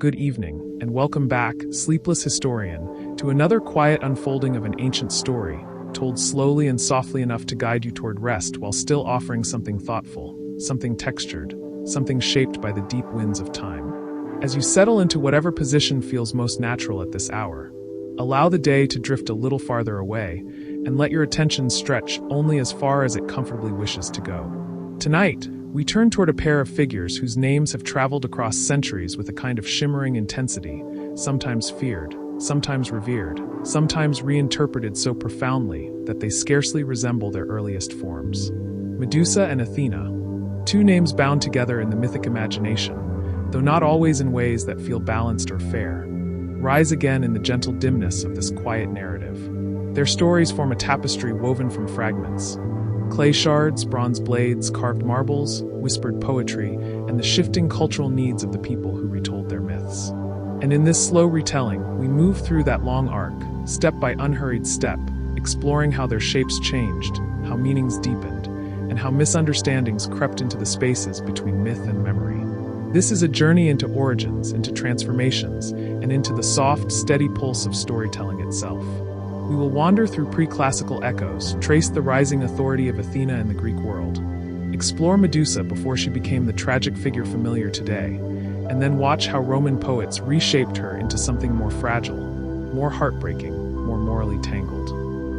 good evening, and welcome back, Sleepless historian, to another quiet unfolding of an ancient story, told slowly and softly enough to guide you toward rest while still offering something thoughtful, something textured, something shaped by the deep winds of time. As you settle into whatever position feels most natural at this hour, allow the day to drift a little farther away, and let your attention stretch only as far as it comfortably wishes to go. Tonight, we turn toward a pair of figures whose names have traveled across centuries with a kind of shimmering intensity, sometimes feared, sometimes revered, sometimes reinterpreted so profoundly that they scarcely resemble their earliest forms. Medusa and Athena, two names bound together in the mythic imagination, though not always in ways that feel balanced or fair, rise again in the gentle dimness of this quiet narrative. Their stories form a tapestry woven from fragments: clay shards, bronze blades, carved marbles, whispered poetry, and the shifting cultural needs of the people who retold their myths. And in this slow retelling, we move through that long arc, step by unhurried step, exploring how their shapes changed, how meanings deepened, and how misunderstandings crept into the spaces between myth and memory. This is a journey into origins, into transformations, and into the soft, steady pulse of storytelling itself. We will wander through pre-classical echoes, trace the rising authority of Athena in the Greek world, explore Medusa before she became the tragic figure familiar today, and then watch how Roman poets reshaped her into something more fragile, more heartbreaking, more morally tangled.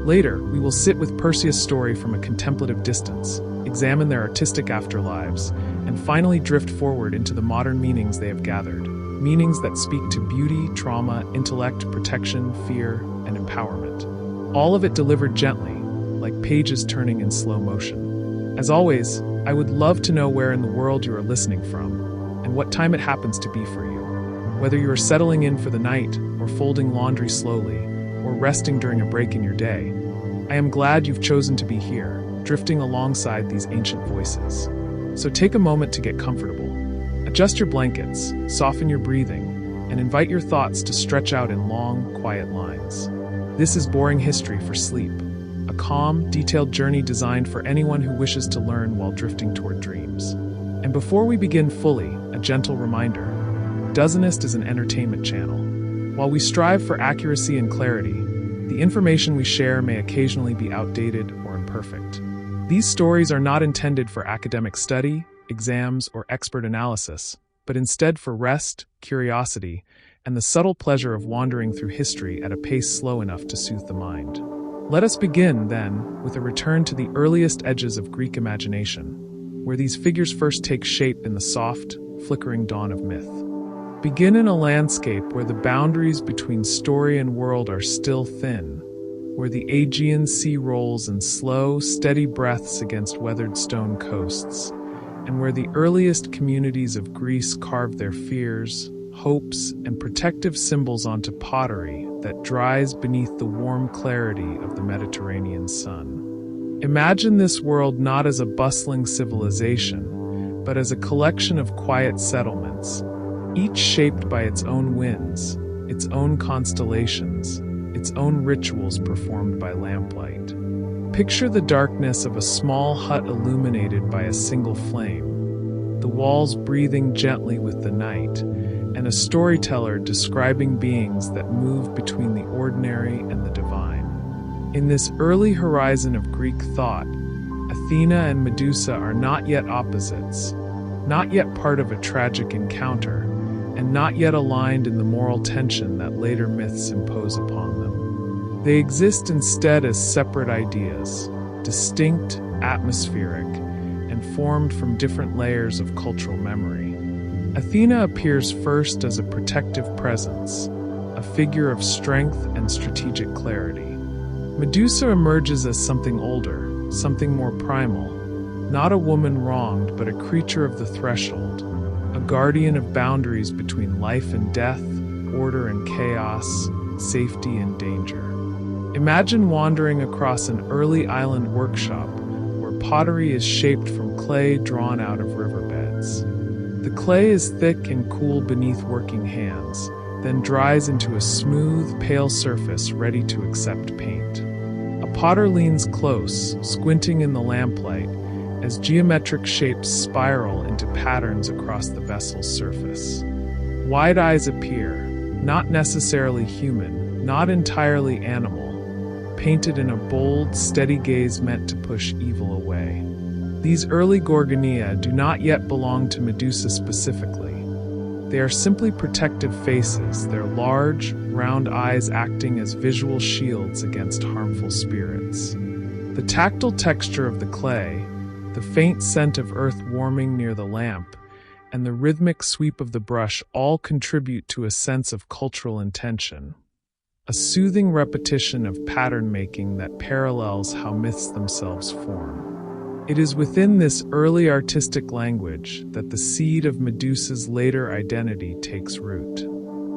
Later, we will sit with Perseus' story from a contemplative distance, examine their artistic afterlives, and finally drift forward into the modern meanings they have gathered, meanings that speak to beauty, trauma, intellect, protection, fear, and empowerment. All of it delivered gently, like pages turning in slow motion. As always, I would love to know where in the world you are listening from, and what time it happens to be for you. Whether you are settling in for the night, or folding laundry slowly, or resting during a break in your day, I am glad you've chosen to be here, drifting alongside these ancient voices. So take a moment to get comfortable. Adjust your blankets, soften your breathing, and invite your thoughts to stretch out in long, quiet lines. This is Boring History for Sleep, a calm, detailed journey designed for anyone who wishes to learn while drifting toward dreams. And before we begin fully, a gentle reminder: DozeNest is an entertainment channel. While we strive for accuracy and clarity, the information we share may occasionally be outdated or imperfect. These stories are not intended for academic study, exams, or expert analysis, but instead for rest, curiosity, and the subtle pleasure of wandering through history at a pace slow enough to soothe the mind. Let us begin, then, with a return to the earliest edges of Greek imagination, where these figures first take shape in the soft, flickering dawn of myth. Begin in a landscape where the boundaries between story and world are still thin, where the Aegean Sea rolls in slow, steady breaths against weathered stone coasts, and where the earliest communities of Greece carved their fears, hopes, and protective symbols onto pottery that dries beneath the warm clarity of the Mediterranean sun. Imagine this world not as a bustling civilization, but as a collection of quiet settlements, each shaped by its own winds, its own constellations, its own rituals performed by lamplight. Picture the darkness of a small hut illuminated by a single flame, the walls breathing gently with the night, and a storyteller describing beings that move between the ordinary and the divine. In this early horizon of Greek thought, Athena and Medusa are not yet opposites, not yet part of a tragic encounter, and not yet aligned in the moral tension that later myths impose upon them. They exist instead as separate ideas, distinct, atmospheric, and formed from different layers of cultural memory. Athena appears first as a protective presence, a figure of strength and strategic clarity. Medusa emerges as something older, something more primal, not a woman wronged, but a creature of the threshold, a guardian of boundaries between life and death, order and chaos, safety and danger. Imagine wandering across an early island workshop where pottery is shaped from clay drawn out of riverbeds. The clay is thick and cool beneath working hands, then dries into a smooth, pale surface ready to accept paint. A potter leans close, squinting in the lamplight, as geometric shapes spiral into patterns across the vessel's surface. Wide eyes appear, not necessarily human, not entirely animal, painted in a bold, steady gaze meant to push evil away. These early Gorgonia do not yet belong to Medusa specifically. They are simply protective faces, their large, round eyes acting as visual shields against harmful spirits. The tactile texture of the clay, the faint scent of earth warming near the lamp, and the rhythmic sweep of the brush all contribute to a sense of cultural intention, a soothing repetition of pattern making that parallels how myths themselves form. It is within this early artistic language that the seed of Medusa's later identity takes root.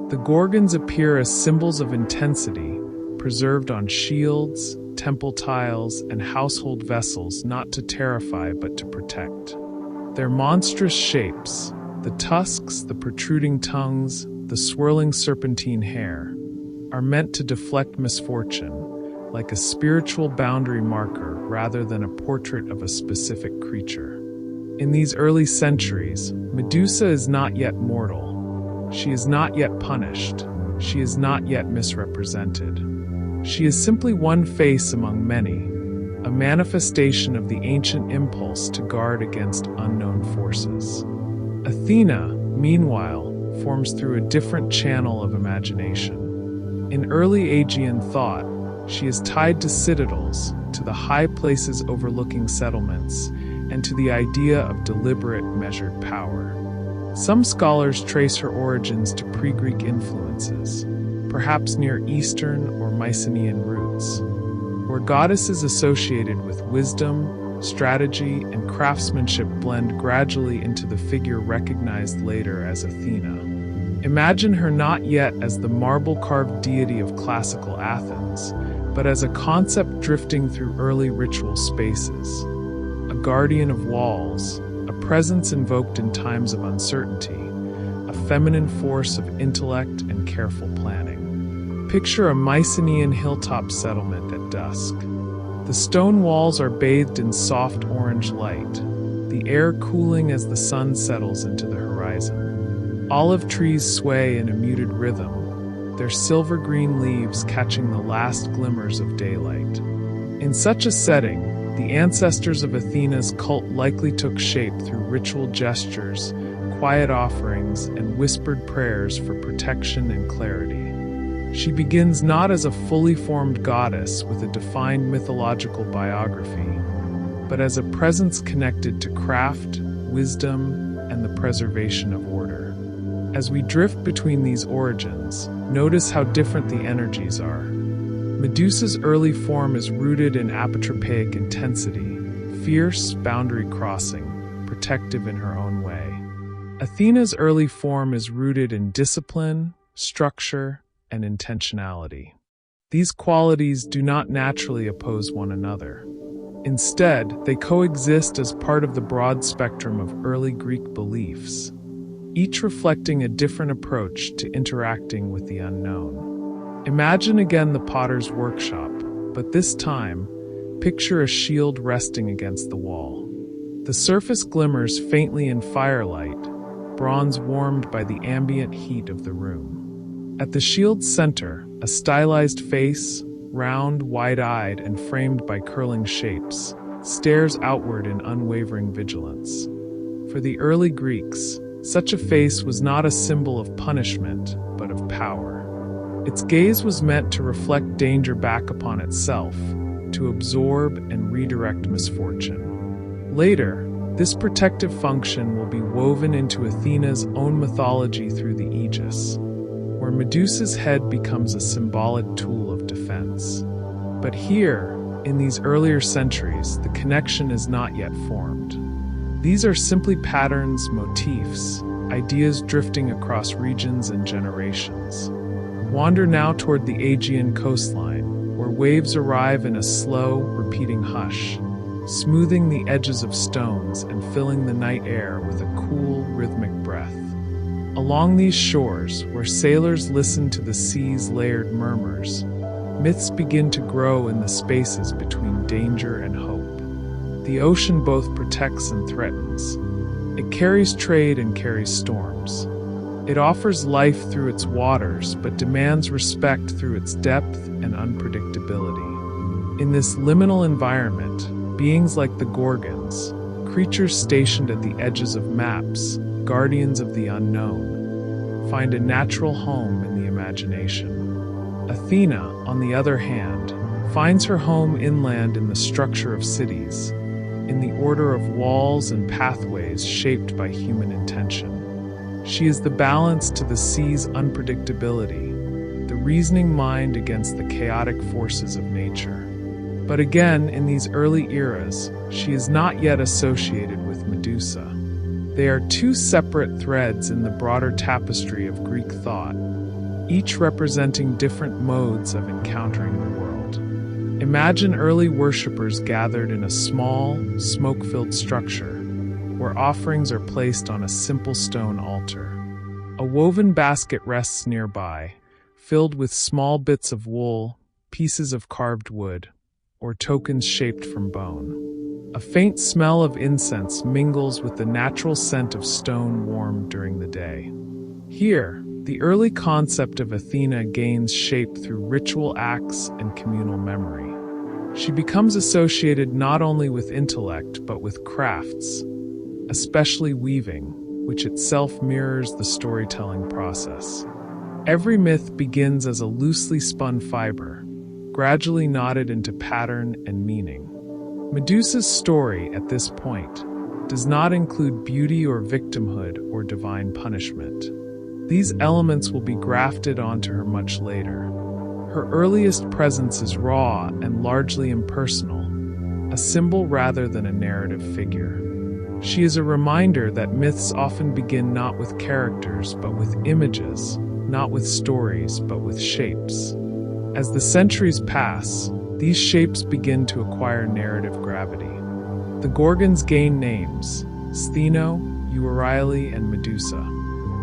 The Gorgons appear as symbols of intensity, preserved on shields, temple tiles, and household vessels not to terrify but to protect. Their monstrous shapes, the tusks, the protruding tongues, the swirling serpentine hair, are meant to deflect misfortune, like a spiritual boundary marker rather than a portrait of a specific creature. In these early centuries, Medusa is not yet mortal. She is not yet punished. She is not yet misrepresented. She is simply one face among many, a manifestation of the ancient impulse to guard against unknown forces. Athena, meanwhile, forms through a different channel of imagination. In early Aegean thought, she is tied to citadels, to the high places overlooking settlements, and to the idea of deliberate, measured power. Some scholars trace her origins to pre-Greek influences, perhaps Near Eastern or Mycenaean roots, where goddesses associated with wisdom, strategy, and craftsmanship blend gradually into the figure recognized later as Athena. Imagine her not yet as the marble-carved deity of classical Athens, but as a concept drifting through early ritual spaces, a guardian of walls, a presence invoked in times of uncertainty, a feminine force of intellect and careful planning. Picture a Mycenaean hilltop settlement at dusk. The stone walls are bathed in soft orange light, the air cooling as the sun settles into the horizon. Olive trees sway in a muted rhythm, their silver-green leaves catching the last glimmers of daylight. In such a setting, the ancestors of Athena's cult likely took shape through ritual gestures, quiet offerings, and whispered prayers for protection and clarity. She begins not as a fully formed goddess with a defined mythological biography, but as a presence connected to craft, wisdom, and the preservation of order. As we drift between these origins, notice how different the energies are. Medusa's early form is rooted in apotropaic intensity, fierce, boundary-crossing, protective in her own way. Athena's early form is rooted in discipline, structure, and intentionality. These qualities do not naturally oppose one another. Instead, they coexist as part of the broad spectrum of early Greek beliefs, each reflecting a different approach to interacting with the unknown. Imagine again the potter's workshop, but this time, picture a shield resting against the wall. The surface glimmers faintly in firelight, bronze warmed by the ambient heat of the room. At the shield's center, a stylized face, round, wide-eyed, and framed by curling shapes, stares outward in unwavering vigilance. For the early Greeks, such a face was not a symbol of punishment, but of power. Its gaze was meant to reflect danger back upon itself, to absorb and redirect misfortune. Later, this protective function will be woven into Athena's own mythology through the Aegis, where Medusa's head becomes a symbolic tool of defense. But here, in these earlier centuries, the connection is not yet formed. These are simply patterns, motifs, ideas drifting across regions and generations. Wander now toward the Aegean coastline, where waves arrive in a slow, repeating hush, smoothing the edges of stones and filling the night air with a cool, rhythmic breath. Along these shores, where sailors listen to the sea's layered murmurs, myths begin to grow in the spaces between danger and hope. The ocean both protects and threatens. It carries trade and carries storms. It offers life through its waters, but demands respect through its depth and unpredictability. In this liminal environment, beings like the Gorgons, creatures stationed at the edges of maps, guardians of the unknown, find a natural home in the imagination. Athena, on the other hand, finds her home inland in the structure of cities, in the order of walls and pathways shaped by human intention. She is the balance to the sea's unpredictability, the reasoning mind against the chaotic forces of nature. But again, in these early eras, she is not yet associated with Medusa. They are two separate threads in the broader tapestry of Greek thought, each representing different modes of encountering the world. Imagine early worshippers gathered in a small, smoke-filled structure, where offerings are placed on a simple stone altar. A woven basket rests nearby, filled with small bits of wool, pieces of carved wood, or tokens shaped from bone. A faint smell of incense mingles with the natural scent of stone warmed during the day. Here, the early concept of Athena gains shape through ritual acts and communal memory. She becomes associated not only with intellect but with crafts, especially weaving, which itself mirrors the storytelling process. Every myth begins as a loosely spun fiber, gradually knotted into pattern and meaning. Medusa's story, at this point, does not include beauty or victimhood or divine punishment. These elements will be grafted onto her much later. Her earliest presence is raw and largely impersonal, a symbol rather than a narrative figure. She is a reminder that myths often begin not with characters but with images, not with stories but with shapes. As the centuries pass, these shapes begin to acquire narrative gravity. The Gorgons gain names: Stheno, Euryale, and Medusa.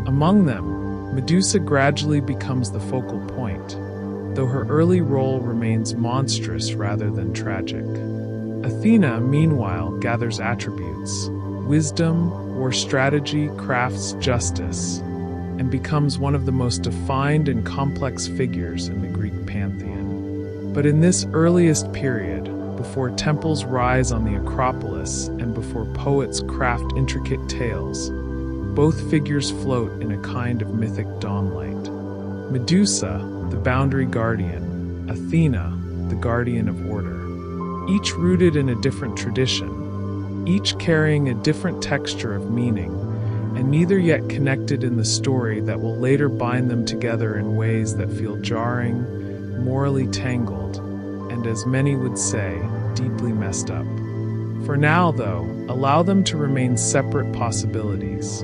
Among them, Medusa gradually becomes the focal point, though her early role remains monstrous rather than tragic. Athena, meanwhile, gathers attributes: wisdom, war strategy, crafts, justice, and becomes one of the most defined and complex figures in the Greek pantheon. But in this earliest period, before temples rise on the Acropolis and before poets craft intricate tales, both figures float in a kind of mythic dawnlight. Medusa, the boundary guardian; Athena, the guardian of order. Each rooted in a different tradition, each carrying a different texture of meaning, and neither yet connected in the story that will later bind them together in ways that feel jarring, morally tangled, and, as many would say, deeply messed up. For now, though, allow them to remain separate possibilities,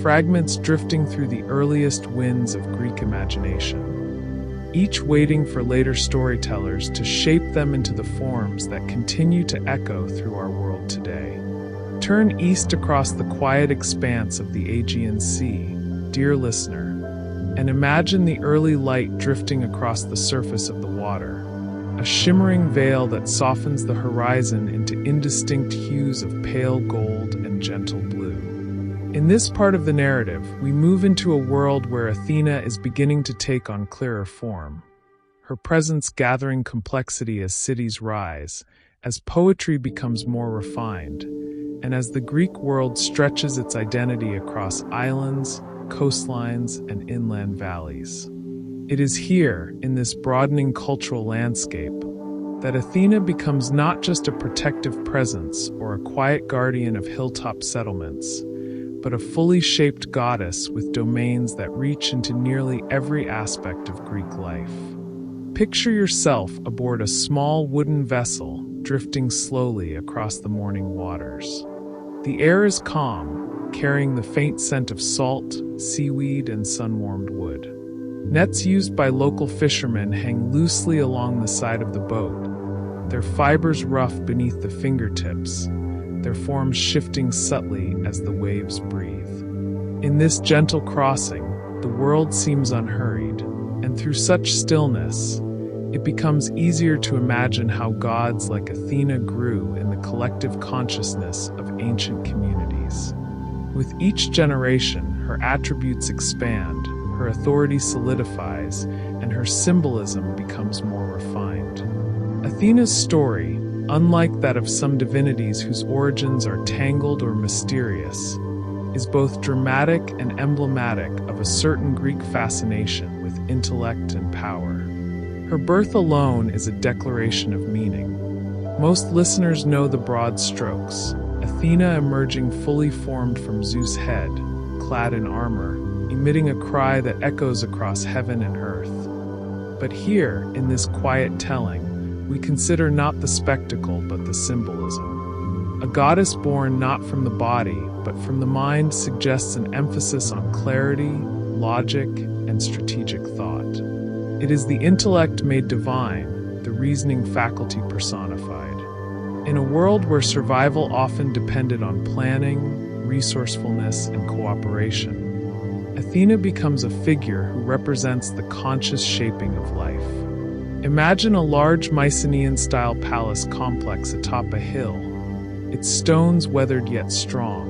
fragments drifting through the earliest winds of Greek imagination, each waiting for later storytellers to shape them into the forms that continue to echo through our world today. Turn east across the quiet expanse of the Aegean Sea, dear listener, and imagine the early light drifting across the surface of the water, a shimmering veil that softens the horizon into indistinct hues of pale gold and gentle blue. In this part of the narrative, we move into a world where Athena is beginning to take on clearer form, her presence gathering complexity as cities rise, as poetry becomes more refined, and as the Greek world stretches its identity across islands, coastlines, and inland valleys. It is here, in this broadening cultural landscape, that Athena becomes not just a protective presence or a quiet guardian of hilltop settlements, but a fully shaped goddess with domains that reach into nearly every aspect of Greek life. Picture yourself aboard a small wooden vessel drifting slowly across the morning waters. The air is calm, carrying the faint scent of salt, seaweed, and sun-warmed wood. Nets used by local fishermen hang loosely along the side of the boat, their fibers rough beneath the fingertips, their forms shifting subtly as the waves breathe. In this gentle crossing, the world seems unhurried, and through such stillness, it becomes easier to imagine how gods like Athena grew in the collective consciousness of ancient communities. With each generation, her attributes expand, her authority solidifies, and her symbolism becomes more refined. Athena's story, unlike that of some divinities whose origins are tangled or mysterious, is both dramatic and emblematic of a certain Greek fascination with intellect and power. Her birth alone is a declaration of meaning. Most listeners know the broad strokes: Athena emerging fully formed from Zeus' head, clad in armor, emitting a cry that echoes across heaven and earth. But here, in this quiet telling, we consider not the spectacle but the symbolism. A goddess born not from the body but from the mind suggests an emphasis on clarity, logic, and strategic thought. It is the intellect made divine, the reasoning faculty personified. In a world where survival often depended on planning, resourcefulness, and cooperation, Athena becomes a figure who represents the conscious shaping of life. Imagine a large Mycenaean-style palace complex atop a hill, its stones weathered yet strong,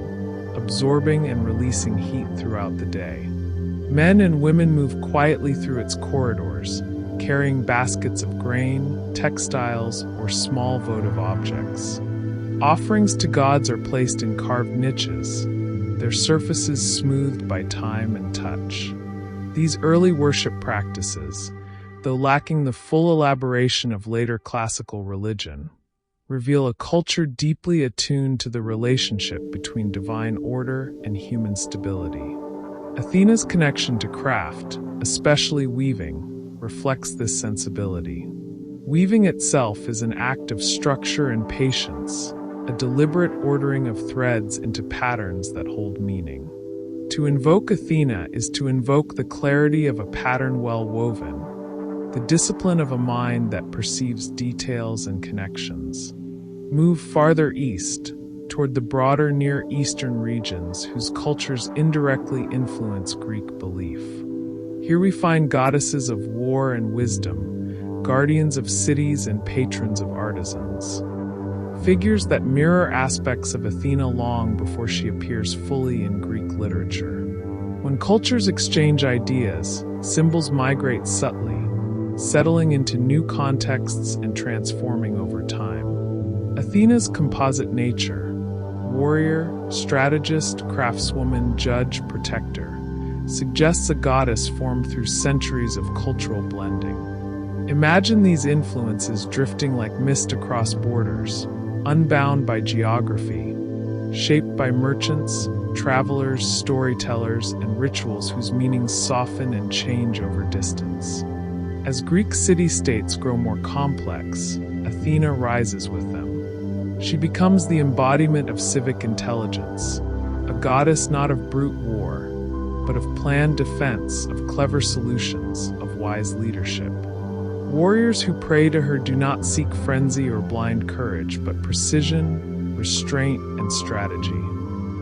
absorbing and releasing heat throughout the day. Men and women move quietly through its corridors, carrying baskets of grain, textiles, or small votive objects. Offerings to gods are placed in carved niches, their surfaces smoothed by time and touch. These early worship practices, though lacking the full elaboration of later classical religion, reveal a culture deeply attuned to the relationship between divine order and human stability. Athena's connection to craft, especially weaving, reflects this sensibility. Weaving itself is an act of structure and patience, a deliberate ordering of threads into patterns that hold meaning. To invoke Athena is to invoke the clarity of a pattern well woven, the discipline of a mind that perceives details and connections. Move farther east, toward the broader Near Eastern regions whose cultures indirectly influence Greek belief. Here we find goddesses of war and wisdom, guardians of cities and patrons of artisans. Figures that mirror aspects of Athena long before she appears fully in Greek literature. When cultures exchange ideas, symbols migrate subtly, settling into new contexts and transforming over time. Athena's composite nature, warrior, strategist, craftswoman, judge, protector, suggests a goddess formed through centuries of cultural blending. Imagine these influences drifting like mist across borders, unbound by geography, shaped by merchants, travelers, storytellers, and rituals whose meanings soften and change over distance. As Greek city-states grow more complex, Athena rises with them. She becomes the embodiment of civic intelligence, a goddess not of brute war, but of planned defense, of clever solutions, of wise leadership. Warriors who pray to her do not seek frenzy or blind courage, but precision, restraint, and strategy.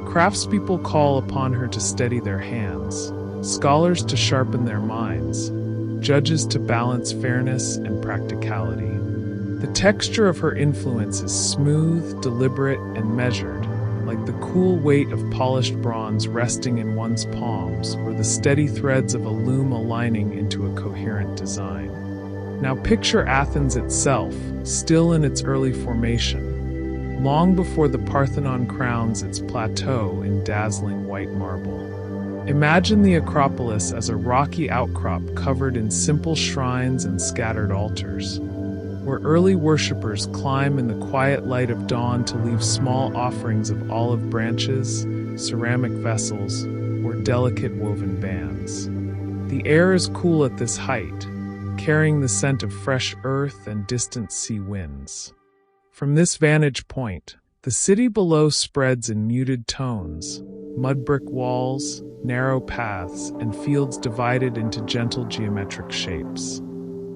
Craftspeople call upon her to steady their hands, scholars to sharpen their minds, judges to balance fairness and practicality. The texture of her influence is smooth, deliberate, and measured, like the cool weight of polished bronze resting in one's palms or the steady threads of a loom aligning into a coherent design. Now picture Athens itself, still in its early formation, long before the Parthenon crowns its plateau in dazzling white marble. Imagine the Acropolis as a rocky outcrop covered in simple shrines and scattered altars, where early worshippers climb in the quiet light of dawn to leave small offerings of olive branches, ceramic vessels, or delicate woven bands. The air is cool at this height, carrying the scent of fresh earth and distant sea winds. From this vantage point, the city below spreads in muted tones, mud brick walls, narrow paths, and fields divided into gentle geometric shapes.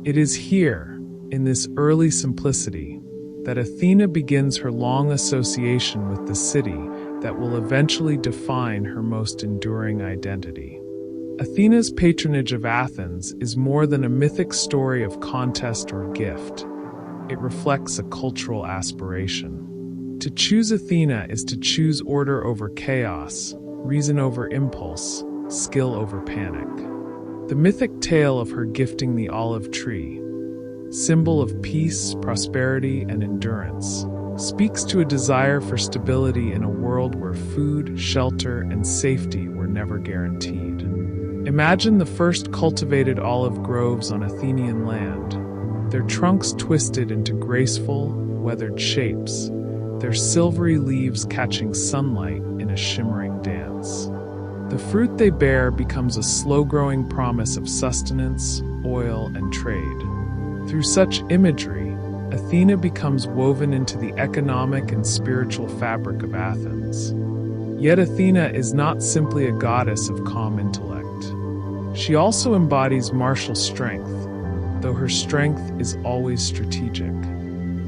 It is here, in this early simplicity, that Athena begins her long association with the city that will eventually define her most enduring identity. Athena's patronage of Athens is more than a mythic story of contest or gift. It reflects a cultural aspiration. To choose Athena is to choose order over chaos, reason over impulse, skill over panic. The mythic tale of her gifting the olive tree, symbol of peace, prosperity, and endurance, speaks to a desire for stability in a world where food, shelter, and safety were never guaranteed. Imagine the first cultivated olive groves on Athenian land, their trunks twisted into graceful, weathered shapes, their silvery leaves catching sunlight in a shimmering dance. The fruit they bear becomes a slow-growing promise of sustenance, oil, and trade. Through such imagery, Athena becomes woven into the economic and spiritual fabric of Athens. Yet Athena is not simply a goddess of calm intellect. She also embodies martial strength, though her strength is always strategic.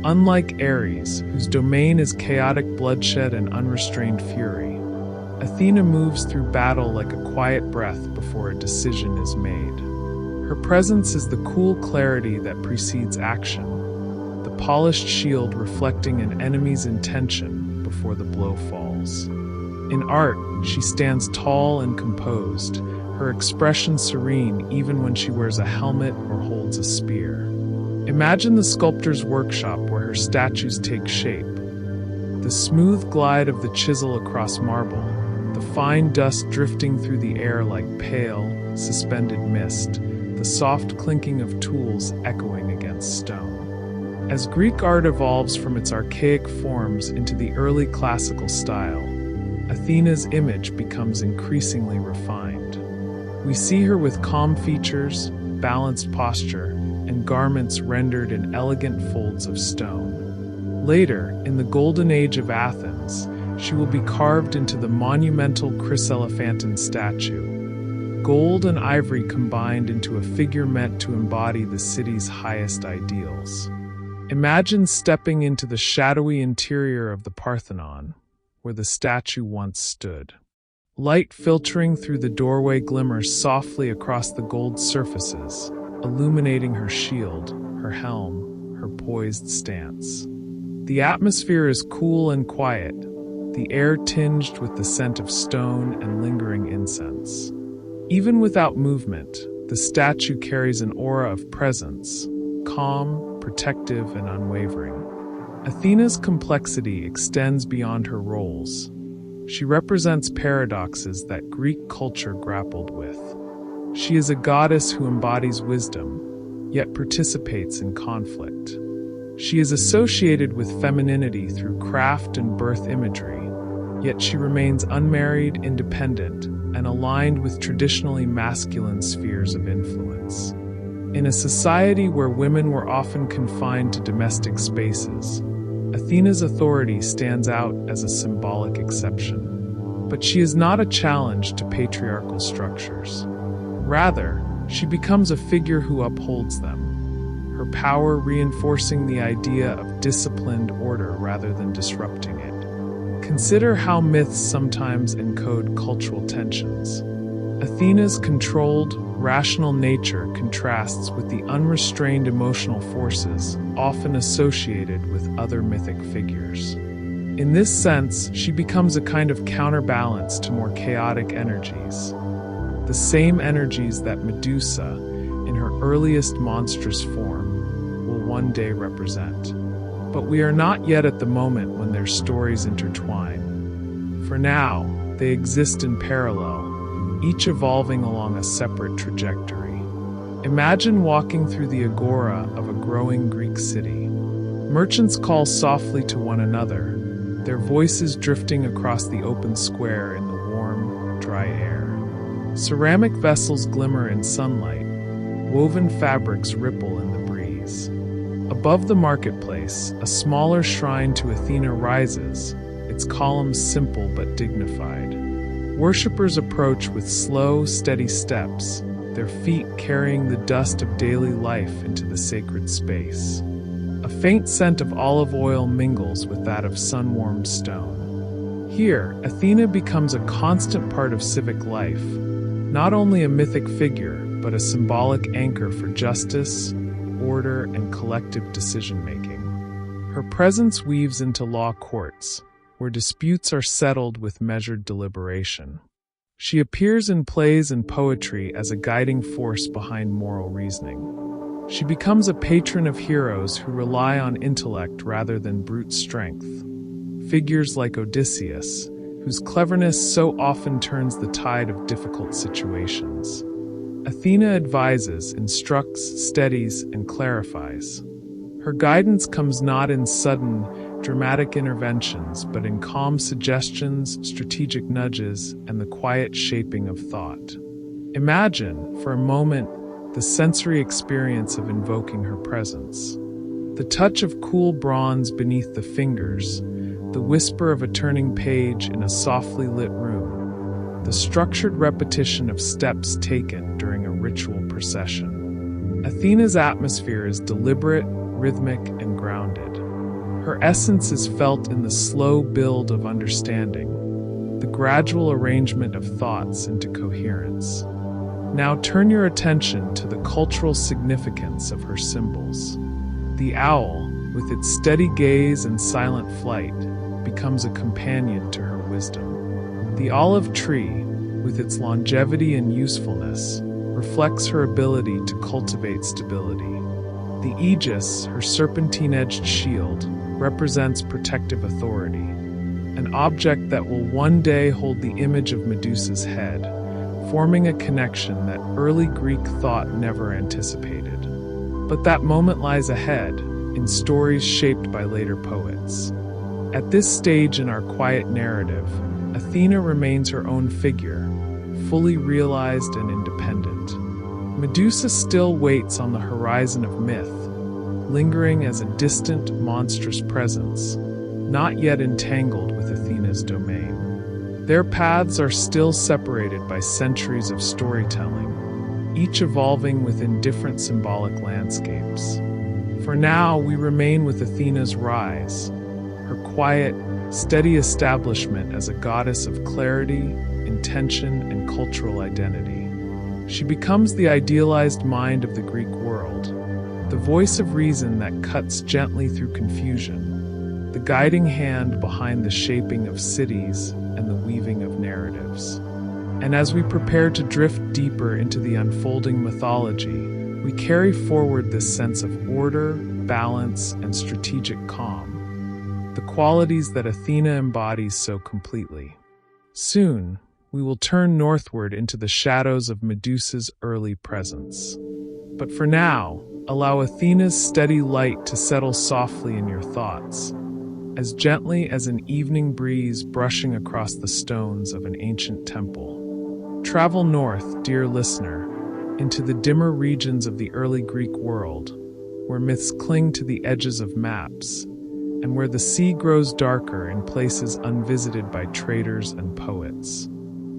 Unlike Ares, whose domain is chaotic bloodshed and unrestrained fury, Athena moves through battle like a quiet breath before a decision is made. Her presence is the cool clarity that precedes action, the polished shield reflecting an enemy's intention before the blow falls. In art, she stands tall and composed, her expression serene even when she wears a helmet or holds a spear. Imagine the sculptor's workshop where her statues take shape. The smooth glide of the chisel across marble, the fine dust drifting through the air like pale, suspended mist, the soft clinking of tools echoing against stone. As Greek art evolves from its archaic forms into the early classical style, Athena's image becomes increasingly refined. We see her with calm features, balanced posture, and garments rendered in elegant folds of stone. Later, in the Golden Age of Athens, she will be carved into the monumental chryselephantine statue, gold and ivory combined into a figure meant to embody the city's highest ideals. Imagine stepping into the shadowy interior of the Parthenon, where the statue once stood. Light filtering through the doorway glimmers softly across the gold surfaces, illuminating her shield, her helm, her poised stance. The atmosphere is cool and quiet, the air tinged with the scent of stone and lingering incense. Even without movement, the statue carries an aura of presence, calm, protective, and unwavering. Athena's complexity extends beyond her roles. She represents paradoxes that Greek culture grappled with. She is a goddess who embodies wisdom, yet participates in conflict. She is associated with femininity through craft and birth imagery, yet she remains unmarried, independent, and aligned with traditionally masculine spheres of influence. In a society where women were often confined to domestic spaces, Athena's authority stands out as a symbolic exception. But she is not a challenge to patriarchal structures. Rather, she becomes a figure who upholds them, her power reinforcing the idea of disciplined order rather than disrupting it. Consider how myths sometimes encode cultural tensions. Athena's controlled, rational nature contrasts with the unrestrained emotional forces often associated with other mythic figures. In this sense, she becomes a kind of counterbalance to more chaotic energies. The same energies that Medusa, in her earliest monstrous form, will one day represent. But we are not yet at the moment when their stories intertwine. For now, they exist in parallel, each evolving along a separate trajectory. Imagine walking through the agora of a growing Greek city. Merchants call softly to one another, their voices drifting across the open square in the warm, dry air. Ceramic vessels glimmer in sunlight, woven fabrics ripple in the breeze. Above the marketplace, a smaller shrine to Athena rises, its columns simple but dignified. Worshippers approach with slow, steady steps, their feet carrying the dust of daily life into the sacred space. A faint scent of olive oil mingles with that of sun-warmed stone. Here, Athena becomes a constant part of civic life, not only a mythic figure, but a symbolic anchor for justice, order, and collective decision-making. Her presence weaves into law courts, where disputes are settled with measured deliberation. She appears in plays and poetry as a guiding force behind moral reasoning. She becomes a patron of heroes who rely on intellect rather than brute strength. Figures like Odysseus, whose cleverness so often turns the tide of difficult situations. Athena advises, instructs, steadies, and clarifies. Her guidance comes not in sudden, dramatic interventions, but in calm suggestions, strategic nudges, and the quiet shaping of thought. Imagine, for a moment, the sensory experience of invoking her presence. The touch of cool bronze beneath the fingers, the whisper of a turning page in a softly lit room, the structured repetition of steps taken during a ritual procession. Athena's atmosphere is deliberate, rhythmic, and grounded. Her essence is felt in the slow build of understanding, the gradual arrangement of thoughts into coherence. Now turn your attention to the cultural significance of her symbols. The owl, with its steady gaze and silent flight, becomes a companion to her wisdom. The olive tree, with its longevity and usefulness, reflects her ability to cultivate stability. The aegis, her serpentine-edged shield, represents protective authority, an object that will one day hold the image of Medusa's head, forming a connection that early Greek thought never anticipated. But that moment lies ahead, in stories shaped by later poets. At this stage in our quiet narrative, Athena remains her own figure, fully realized and independent. Medusa still waits on the horizon of myth, lingering as a distant, monstrous presence, not yet entangled with Athena's domain. Their paths are still separated by centuries of storytelling, each evolving within different symbolic landscapes. For now, we remain with Athena's rise, her quiet, steady establishment as a goddess of clarity, intention, and cultural identity. She becomes the idealized mind of the Greek world, the voice of reason that cuts gently through confusion, the guiding hand behind the shaping of cities and the weaving of narratives. And as we prepare to drift deeper into the unfolding mythology, we carry forward this sense of order, balance, and strategic calm, the qualities that Athena embodies so completely. Soon, we will turn northward into the shadows of Medusa's early presence. But for now, allow Athena's steady light to settle softly in your thoughts, as gently as an evening breeze brushing across the stones of an ancient temple. Travel north, dear listener, into the dimmer regions of the early Greek world, where myths cling to the edges of maps, and where the sea grows darker in places unvisited by traders and poets.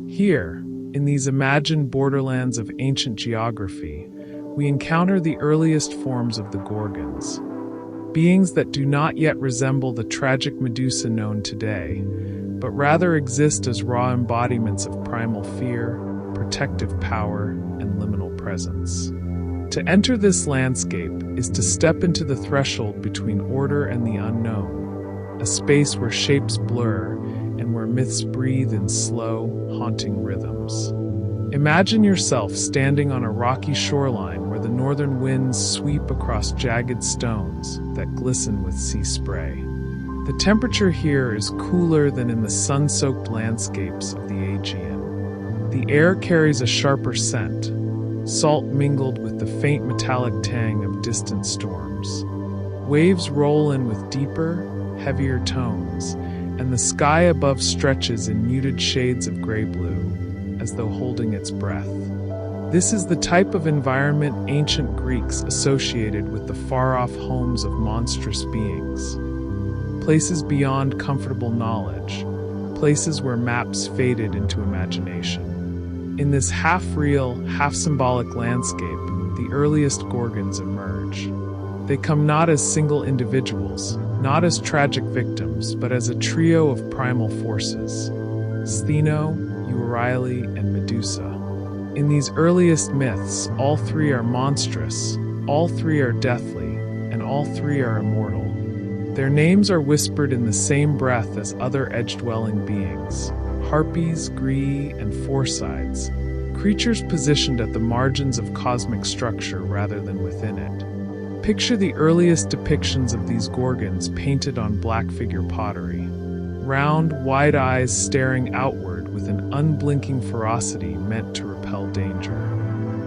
Here, in these imagined borderlands of ancient geography, we encounter the earliest forms of the Gorgons, beings that do not yet resemble the tragic Medusa known today, but rather exist as raw embodiments of primal fear, protective power, and liminal presence. To enter this landscape is to step into the threshold between order and the unknown, a space where shapes blur and where myths breathe in slow, haunting rhythms. Imagine yourself standing on a rocky shoreline where the northern winds sweep across jagged stones that glisten with sea spray. The temperature here is cooler than in the sun-soaked landscapes of the Aegean. The air carries a sharper scent, salt mingled with the faint metallic tang of distant storms. Waves roll in with deeper, heavier tones, and the sky above stretches in muted shades of gray-blue, as though holding its breath. This is the type of environment ancient Greeks associated with the far-off homes of monstrous beings. Places beyond comfortable knowledge, places where maps faded into imagination. In this half-real, half-symbolic landscape, the earliest Gorgons emerge. They come not as single individuals, not as tragic victims, but as a trio of primal forces: Stheno, Euryale, and Medusa. In these earliest myths, all three are monstrous, all three are deathly, and all three are immortal. Their names are whispered in the same breath as other edge-dwelling beings, harpies, gree, and four-sides, creatures positioned at the margins of cosmic structure rather than within it. Picture the earliest depictions of these gorgons painted on black figure pottery. Round, wide eyes staring outward with an unblinking ferocity meant to repel danger.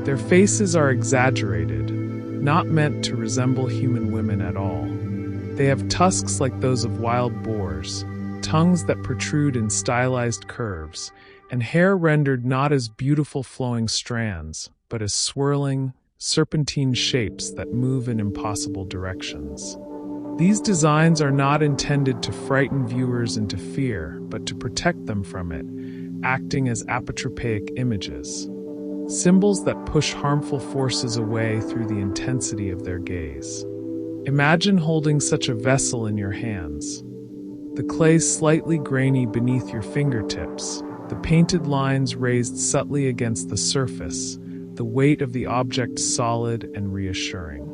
Their faces are exaggerated, not meant to resemble human women at all. They have tusks like those of wild boars, tongues that protrude in stylized curves, and hair rendered not as beautiful flowing strands, but as swirling, serpentine shapes that move in impossible directions. These designs are not intended to frighten viewers into fear, but to protect them from it, acting as apotropaic images, symbols that push harmful forces away through the intensity of their gaze. Imagine holding such a vessel in your hands. The clay slightly grainy beneath your fingertips, the painted lines raised subtly against the surface, the weight of the object solid and reassuring.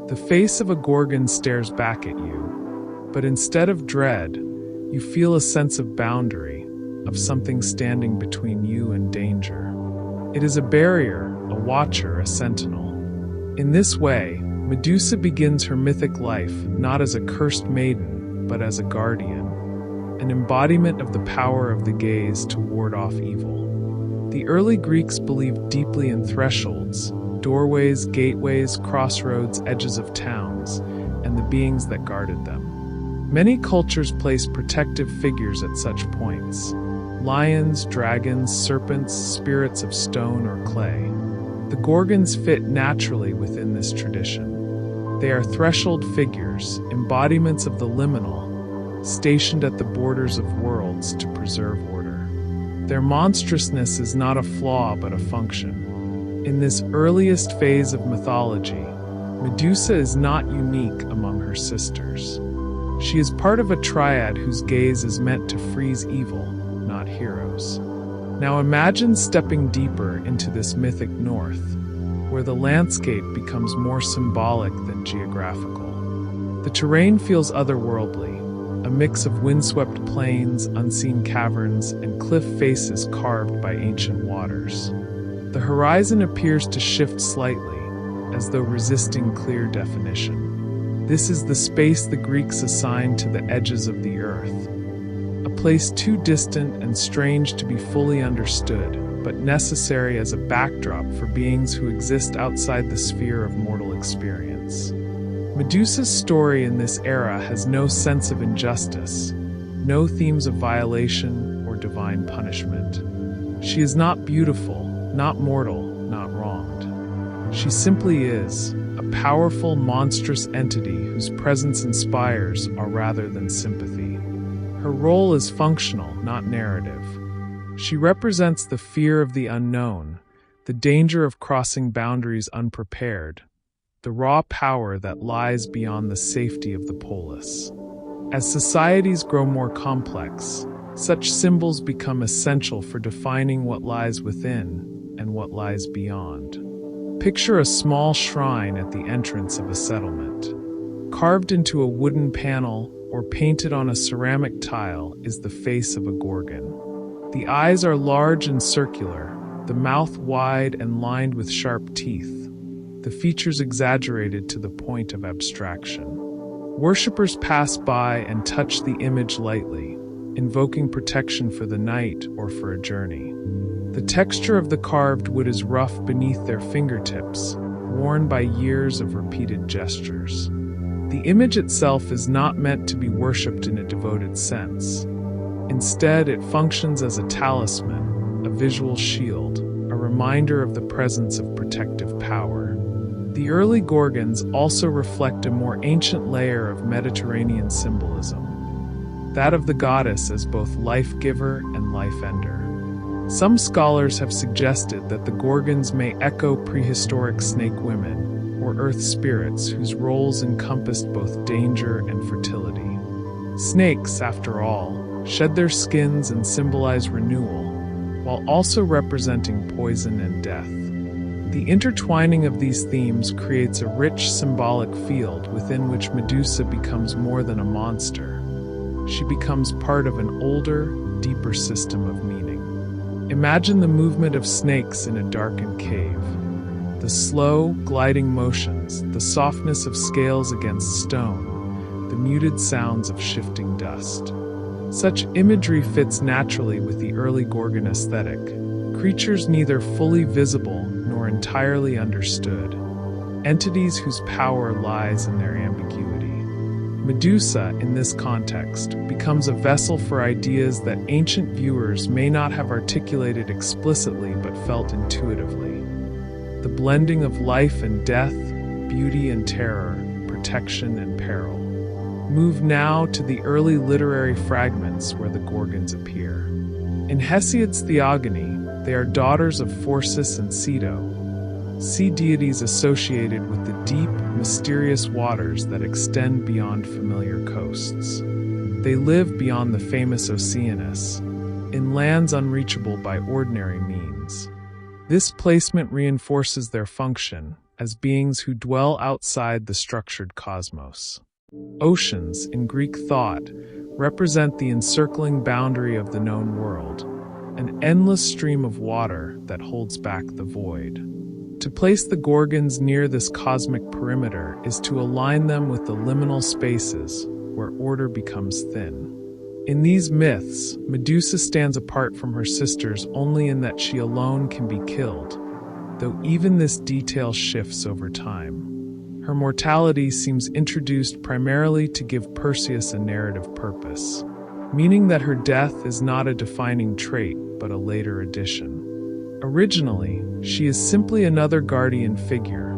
The face of a gorgon stares back at you, but instead of dread, you feel a sense of boundary, of something standing between you and danger. It is a barrier, a watcher, a sentinel. In this way, Medusa begins her mythic life not as a cursed maiden, but as a guardian, an embodiment of the power of the gaze to ward off evil. The early Greeks believed deeply in thresholds, doorways, gateways, crossroads, edges of towns, and the beings that guarded them. Many cultures place protective figures at such points: lions, dragons, serpents, spirits of stone or clay. The Gorgons fit naturally within this tradition. They are threshold figures, embodiments of the liminal, stationed at the borders of worlds to preserve order. Their monstrousness is not a flaw but a function. In this earliest phase of mythology, Medusa is not unique among her sisters. She is part of a triad whose gaze is meant to freeze evil, not heroes. Now imagine stepping deeper into this mythic north, where the landscape becomes more symbolic than geographical. The terrain feels otherworldly, a mix of windswept plains, unseen caverns, and cliff faces carved by ancient waters. The horizon appears to shift slightly, as though resisting clear definition. This is the space the Greeks assigned to the edges of the earth, a place too distant and strange to be fully understood, but necessary as a backdrop for beings who exist outside the sphere of mortal experience. Medusa's story in this era has no sense of injustice, no themes of violation or divine punishment. She is not beautiful, not mortal, not wronged. She simply is, a powerful, monstrous entity whose presence inspires rather than sympathy. Her role is functional, not narrative. She represents the fear of the unknown, the danger of crossing boundaries unprepared, the raw power that lies beyond the safety of the polis. As societies grow more complex, such symbols become essential for defining what lies within and what lies beyond. Picture a small shrine at the entrance of a settlement. Carved into a wooden panel or painted on a ceramic tile is the face of a gorgon. The eyes are large and circular, the mouth wide and lined with sharp teeth, the features exaggerated to the point of abstraction. Worshippers pass by and touch the image lightly, invoking protection for the night or for a journey. The texture of the carved wood is rough beneath their fingertips, worn by years of repeated gestures. The image itself is not meant to be worshipped in a devoted sense. Instead, it functions as a talisman, a visual shield, a reminder of the presence of protective power. The early Gorgons also reflect a more ancient layer of Mediterranean symbolism, that of the goddess as both life-giver and life-ender. Some scholars have suggested that the Gorgons may echo prehistoric snake women, or earth spirits whose roles encompassed both danger and fertility. Snakes, after all, shed their skins and symbolize renewal, while also representing poison and death. The intertwining of these themes creates a rich symbolic field within which Medusa becomes more than a monster. she becomes part of an older, deeper system of meaning. Imagine the movement of snakes in a darkened cave. The slow, gliding motions, the softness of scales against stone, the muted sounds of shifting dust. Such imagery fits naturally with the early Gorgon aesthetic, creatures neither fully visible nor entirely understood, entities whose power lies in their ambiguity. Medusa, in this context, becomes a vessel for ideas that ancient viewers may not have articulated explicitly but felt intuitively. The blending of life and death, beauty and terror, protection and peril. Move now to the early literary fragments where the Gorgons appear. In Hesiod's Theogony, they are daughters of Phorcys and Ceto, sea deities associated with the deep, mysterious waters that extend beyond familiar coasts. They live beyond the famous Oceanus, in lands unreachable by ordinary means. This placement reinforces their function as beings who dwell outside the structured cosmos. Oceans, in Greek thought, represent the encircling boundary of the known world, an endless stream of water that holds back the void. To place the Gorgons near this cosmic perimeter is to align them with the liminal spaces where order becomes thin. In these myths, Medusa stands apart from her sisters only in that she alone can be killed, though even this detail shifts over time. Her mortality seems introduced primarily to give Perseus a narrative purpose, meaning that her death is not a defining trait but a later addition. Originally, she is simply another guardian figure,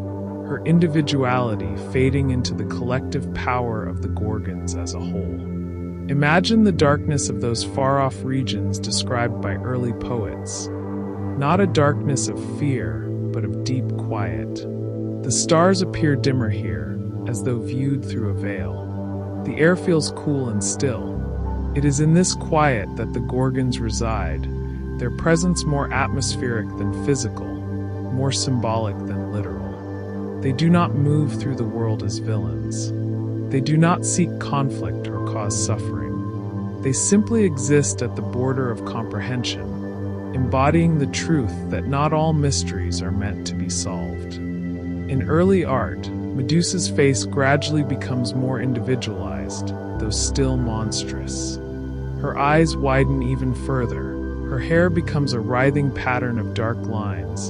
her individuality fading into the collective power of the Gorgons as a whole. Imagine the darkness of those far-off regions described by early poets. Not a darkness of fear, but of deep quiet. The stars appear dimmer here, as though viewed through a veil. The air feels cool and still. It is in this quiet that the Gorgons reside, their presence more atmospheric than physical, more symbolic than literal. They do not move through the world as villains. They do not seek conflict or cause suffering. They simply exist at the border of comprehension, embodying the truth that not all mysteries are meant to be solved. In early art, Medusa's face gradually becomes more individualized, though still monstrous. Her eyes widen even further, her hair becomes a writhing pattern of dark lines,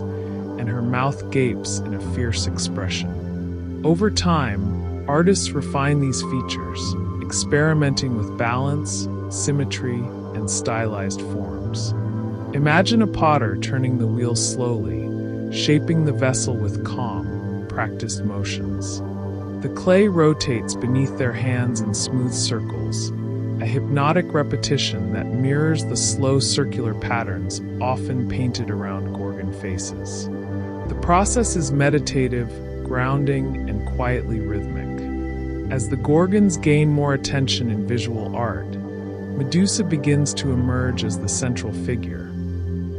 and her mouth gapes in a fierce expression. Over time, artists refine these features, experimenting with balance, symmetry, and stylized forms. Imagine a potter turning the wheel slowly, shaping the vessel with calm, practiced motions. The clay rotates beneath their hands in smooth circles, a hypnotic repetition that mirrors the slow circular patterns often painted around Gorgon faces. The process is meditative, grounding, and quietly rhythmic. As the Gorgons gain more attention in visual art, Medusa begins to emerge as the central figure,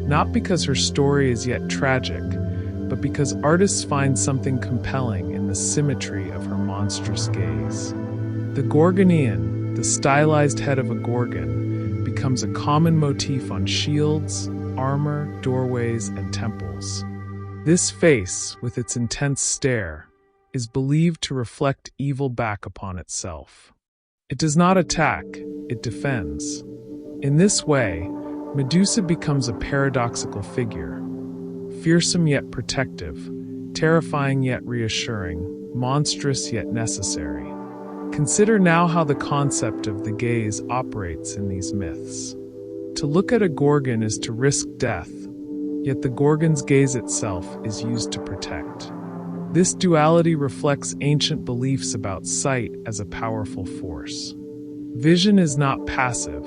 not because her story is yet tragic, but because artists find something compelling in the symmetry of her monstrous gaze. The Gorgonian, the stylized head of a Gorgon, becomes a common motif on shields, armor, doorways, and temples. This face, with its intense stare, is believed to reflect evil back upon itself. It does not attack, it defends. In this way, Medusa becomes a paradoxical figure, fearsome yet protective, terrifying yet reassuring, monstrous yet necessary. Consider now how the concept of the gaze operates in these myths. To look at a Gorgon is to risk death, yet the Gorgon's gaze itself is used to protect. This duality reflects ancient beliefs about sight as a powerful force. Vision is not passive,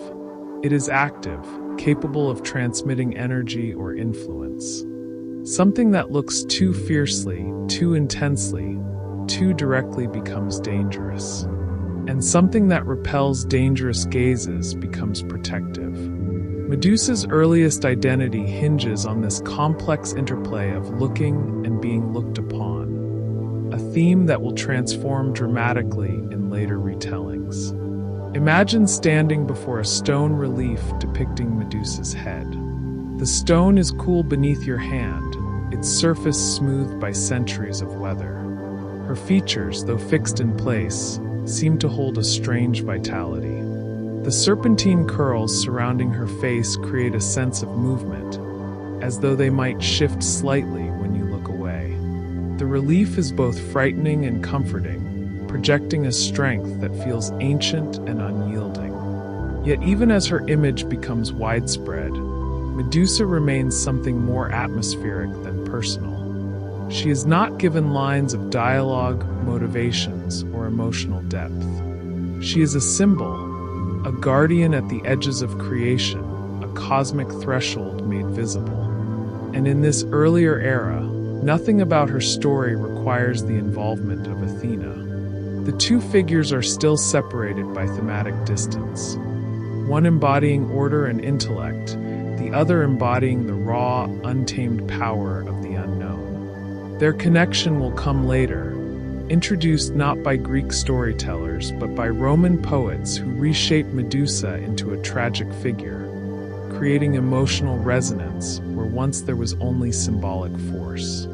it is active, capable of transmitting energy or influence. Something that looks too fiercely, too intensely, too directly becomes dangerous. And something that repels dangerous gazes becomes protective. Medusa's earliest identity hinges on this complex interplay of looking and being looked upon, a theme that will transform dramatically in later retellings. Imagine standing before a stone relief depicting Medusa's head. The stone is cool beneath your hand, its surface smoothed by centuries of weather. Her features, though fixed in place, seem to hold a strange vitality. The serpentine curls surrounding her face create a sense of movement, as though they might shift slightly when you look away. The relief is both frightening and comforting, projecting a strength that feels ancient and unyielding. Yet even as her image becomes widespread, Medusa remains something more atmospheric than personal. She is not given lines of dialogue, motivations, or emotional depth. She is a symbol, a guardian at the edges of creation, a cosmic threshold made visible. And in this earlier era, nothing about her story requires the involvement of Athena. The two figures are still separated by thematic distance, one embodying order and intellect, the other embodying the raw, untamed power of the unknown. Their connection will come later, introduced not by Greek storytellers but by Roman poets who reshaped Medusa into a tragic figure, creating emotional resonance where once there was only symbolic force.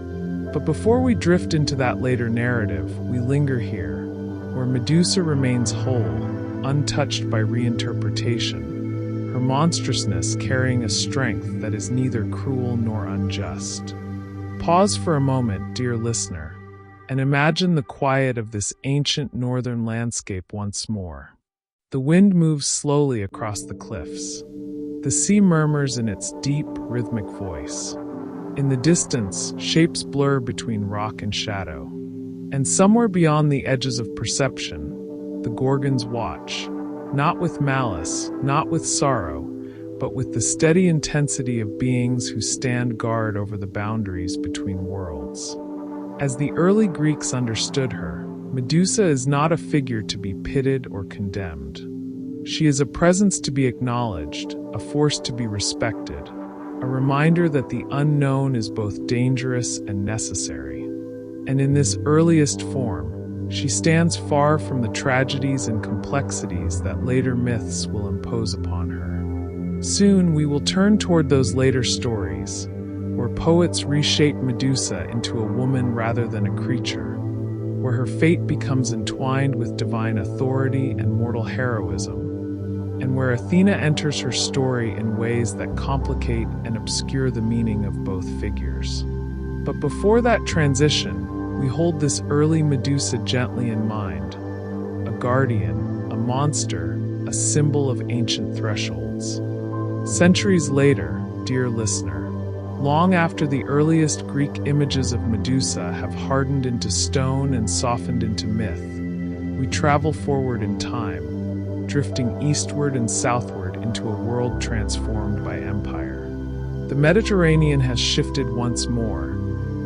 But before we drift into that later narrative, we linger here, where Medusa remains whole, untouched by reinterpretation, her monstrousness carrying a strength that is neither cruel nor unjust. Pause for a moment, dear listener, and imagine the quiet of this ancient northern landscape once more. The wind moves slowly across the cliffs. The sea murmurs in its deep, rhythmic voice. In the distance, shapes blur between rock and shadow. And somewhere beyond the edges of perception, the Gorgons watch, not with malice, not with sorrow, but with the steady intensity of beings who stand guard over the boundaries between worlds. As the early Greeks understood her, Medusa is not a figure to be pitied or condemned. She is a presence to be acknowledged, a force to be respected, a reminder that the unknown is both dangerous and necessary. And in this earliest form, she stands far from the tragedies and complexities that later myths will impose upon her. Soon we will turn toward those later stories, where poets reshape Medusa into a woman rather than a creature, where her fate becomes entwined with divine authority and mortal heroism, and where Athena enters her story in ways that complicate and obscure the meaning of both figures. But before that transition, we hold this early Medusa gently in mind, a guardian, a monster, a symbol of ancient thresholds. Centuries later, dear listener, long after the earliest Greek images of Medusa have hardened into stone and softened into myth, we travel forward in time, drifting eastward and southward into a world transformed by empire. The Mediterranean has shifted once more,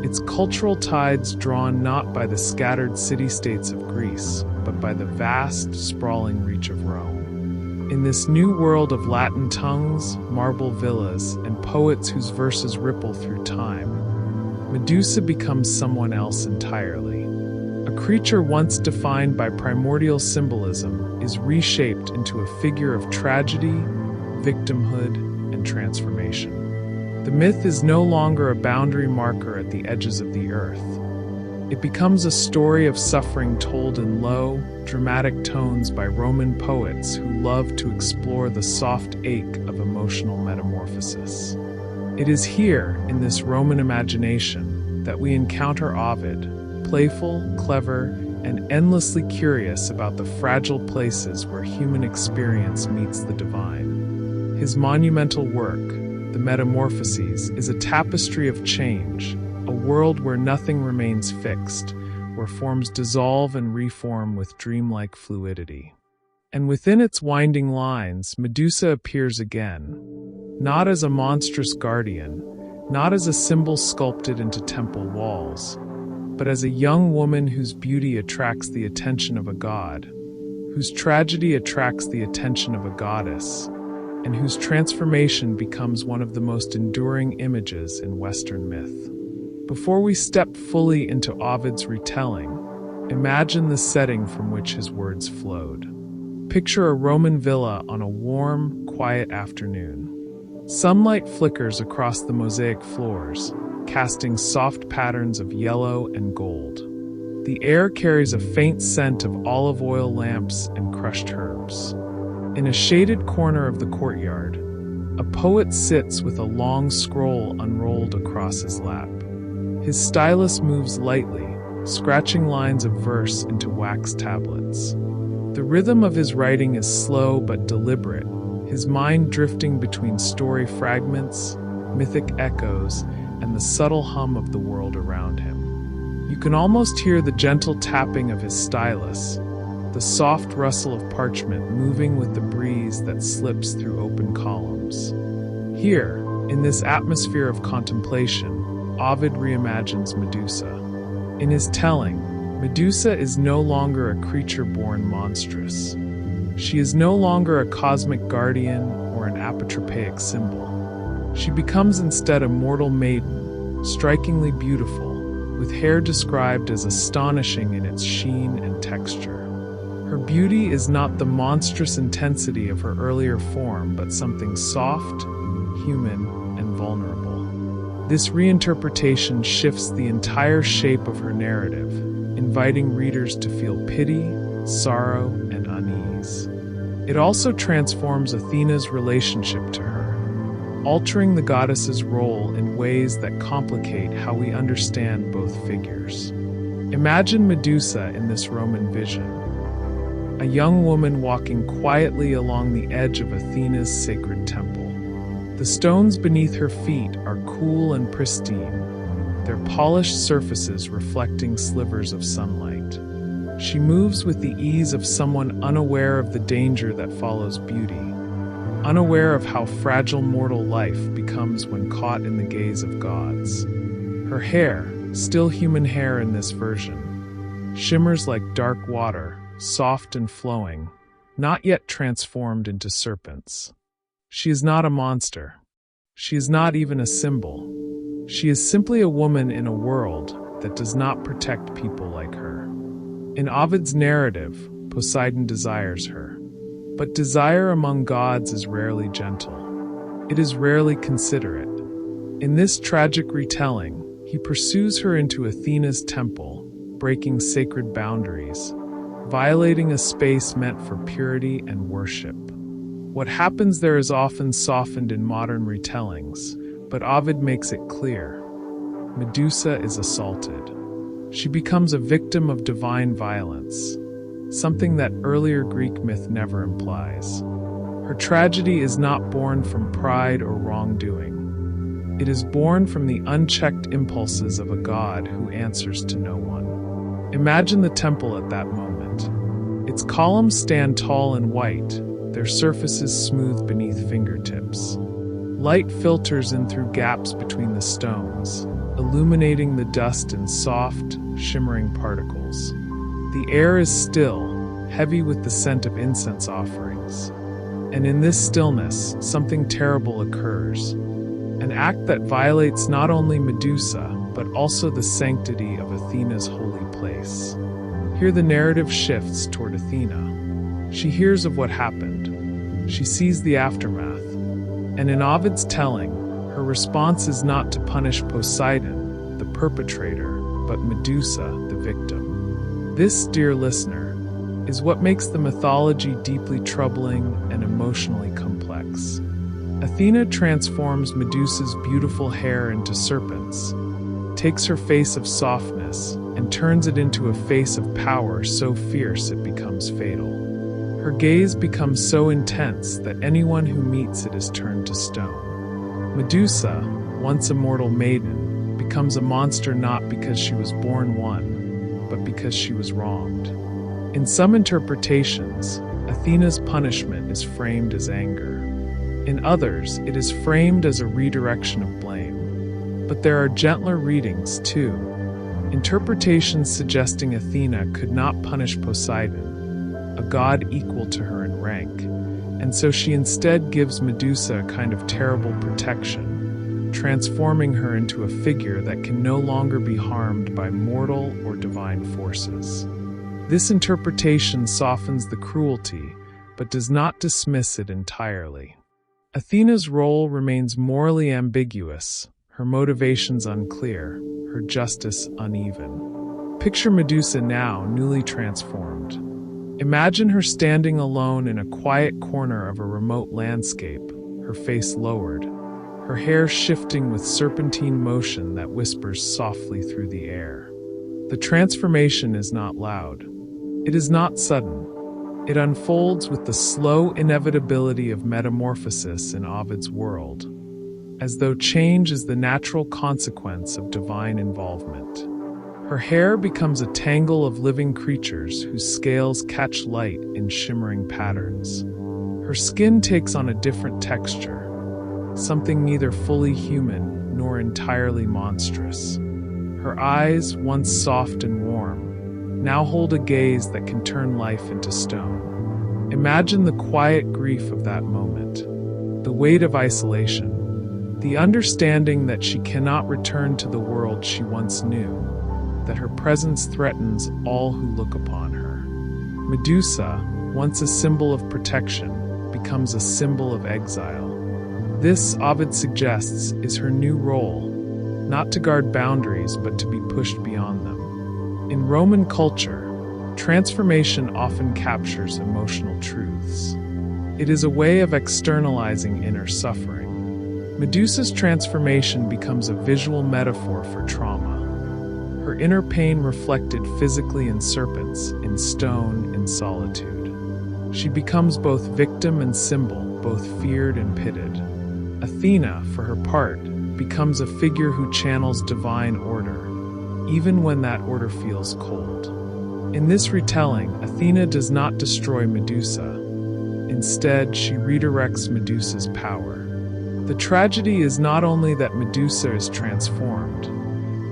its cultural tides drawn not by the scattered city-states of Greece, but by the vast, sprawling reach of Rome. In this new world of Latin tongues, marble villas, and poets whose verses ripple through time, Medusa becomes someone else entirely. A creature once defined by primordial symbolism is reshaped into a figure of tragedy, victimhood, and transformation. The myth is no longer a boundary marker at the edges of the earth. It becomes a story of suffering told in low, dramatic tones by Roman poets who love to explore the soft ache of emotional metamorphosis. It is here, in this Roman imagination, that we encounter Ovid, playful, clever, and endlessly curious about the fragile places where human experience meets the divine. His monumental work, The Metamorphoses, is a tapestry of change, a world where nothing remains fixed, where forms dissolve and reform with dreamlike fluidity. And within its winding lines, Medusa appears again, not as a monstrous guardian, not as a symbol sculpted into temple walls, but as a young woman whose beauty attracts the attention of a god, whose tragedy attracts the attention of a goddess, and whose transformation becomes one of the most enduring images in Western myth. Before we step fully into Ovid's retelling, imagine the setting from which his words flowed. Picture a Roman villa on a warm, quiet afternoon. Sunlight flickers across the mosaic floors, casting soft patterns of yellow and gold. The air carries a faint scent of olive oil lamps and crushed herbs. In a shaded corner of the courtyard, a poet sits with a long scroll unrolled across his lap. His stylus moves lightly, scratching lines of verse into wax tablets. The rhythm of his writing is slow but deliberate, his mind drifting between story fragments, mythic echoes, and the subtle hum of the world around him. You can almost hear the gentle tapping of his stylus, the soft rustle of parchment moving with the breeze that slips through open columns. Here, in this atmosphere of contemplation, Ovid reimagines Medusa. In his telling, Medusa is no longer a creature born monstrous. She is no longer a cosmic guardian or an apotropaic symbol. She becomes instead a mortal maiden, strikingly beautiful, with hair described as astonishing in its sheen and texture. Her beauty is not the monstrous intensity of her earlier form, but something soft, human, and vulnerable. This reinterpretation shifts the entire shape of her narrative, inviting readers to feel pity, sorrow, and unease. It also transforms Athena's relationship to her, altering the goddess's role in ways that complicate how we understand both figures. Imagine Medusa in this Roman vision, a young woman walking quietly along the edge of Athena's sacred temple. The stones beneath her feet are cool and pristine, their polished surfaces reflecting slivers of sunlight. She moves with the ease of someone unaware of the danger that follows beauty, unaware of how fragile mortal life becomes when caught in the gaze of gods. Her hair, still human hair in this version, shimmers like dark water, soft and flowing, not yet transformed into serpents. She is not a monster. She is not even a symbol. She is simply a woman in a world that does not protect people like her. In Ovid's narrative, Poseidon desires her. But desire among gods is rarely gentle. It is rarely considerate. In this tragic retelling, he pursues her into Athena's temple, breaking sacred boundaries, violating a space meant for purity and worship. What happens there is often softened in modern retellings, but Ovid makes it clear. Medusa is assaulted. She becomes a victim of divine violence, something that earlier Greek myth never implies. Her tragedy is not born from pride or wrongdoing. It is born from the unchecked impulses of a god who answers to no one. Imagine the temple at that moment. Its columns stand tall and white, their surfaces smooth beneath fingertips. Light filters in through gaps between the stones, illuminating the dust in soft, shimmering particles. The air is still, heavy with the scent of incense offerings. And in this stillness, something terrible occurs. An act that violates not only Medusa, but also the sanctity of Athena's holy place. Here the narrative shifts toward Athena. She hears of what happened. She sees the aftermath. And in Ovid's telling, her response is not to punish Poseidon, the perpetrator, but Medusa, the victim. This, dear listener, is what makes the mythology deeply troubling and emotionally complex. Athena transforms Medusa's beautiful hair into serpents, takes her face of softness, and turns it into a face of power so fierce it becomes fatal. Her gaze becomes so intense that anyone who meets it is turned to stone. Medusa, once a mortal maiden, becomes a monster not because she was born one, but because she was wronged. In some interpretations, Athena's punishment is framed as anger. In others, it is framed as a redirection of blame. But there are gentler readings, too. Interpretations suggesting Athena could not punish Poseidon, a god equal to her in rank, and so she instead gives Medusa a kind of terrible protection, transforming her into a figure that can no longer be harmed by mortal or divine forces. This interpretation softens the cruelty, but does not dismiss it entirely. Athena's role remains morally ambiguous, her motivations unclear, her justice uneven. Picture Medusa now, newly transformed. Imagine her standing alone in a quiet corner of a remote landscape, her face lowered, her hair shifting with serpentine motion that whispers softly through the air. The transformation is not loud. It is not sudden. It unfolds with the slow inevitability of metamorphosis in Ovid's world, as though change is the natural consequence of divine involvement. Her hair becomes a tangle of living creatures whose scales catch light in shimmering patterns. Her skin takes on a different texture, something neither fully human nor entirely monstrous. Her eyes, once soft and warm, now hold a gaze that can turn life into stone. Imagine the quiet grief of that moment, the weight of isolation, the understanding that she cannot return to the world she once knew, that her presence threatens all who look upon her. Medusa, once a symbol of protection, becomes a symbol of exile. This, Ovid suggests, is her new role, not to guard boundaries but to be pushed beyond them. In Roman culture, transformation often captures emotional truths. It is a way of externalizing inner suffering. Medusa's transformation becomes a visual metaphor for trauma. Her inner pain reflected physically in serpents, in stone, in solitude. She becomes both victim and symbol, both feared and pitted. Athena, for her part, becomes a figure who channels divine order, even when that order feels cold. In this retelling, Athena does not destroy Medusa. Instead, she redirects Medusa's power. The tragedy is not only that Medusa is transformed,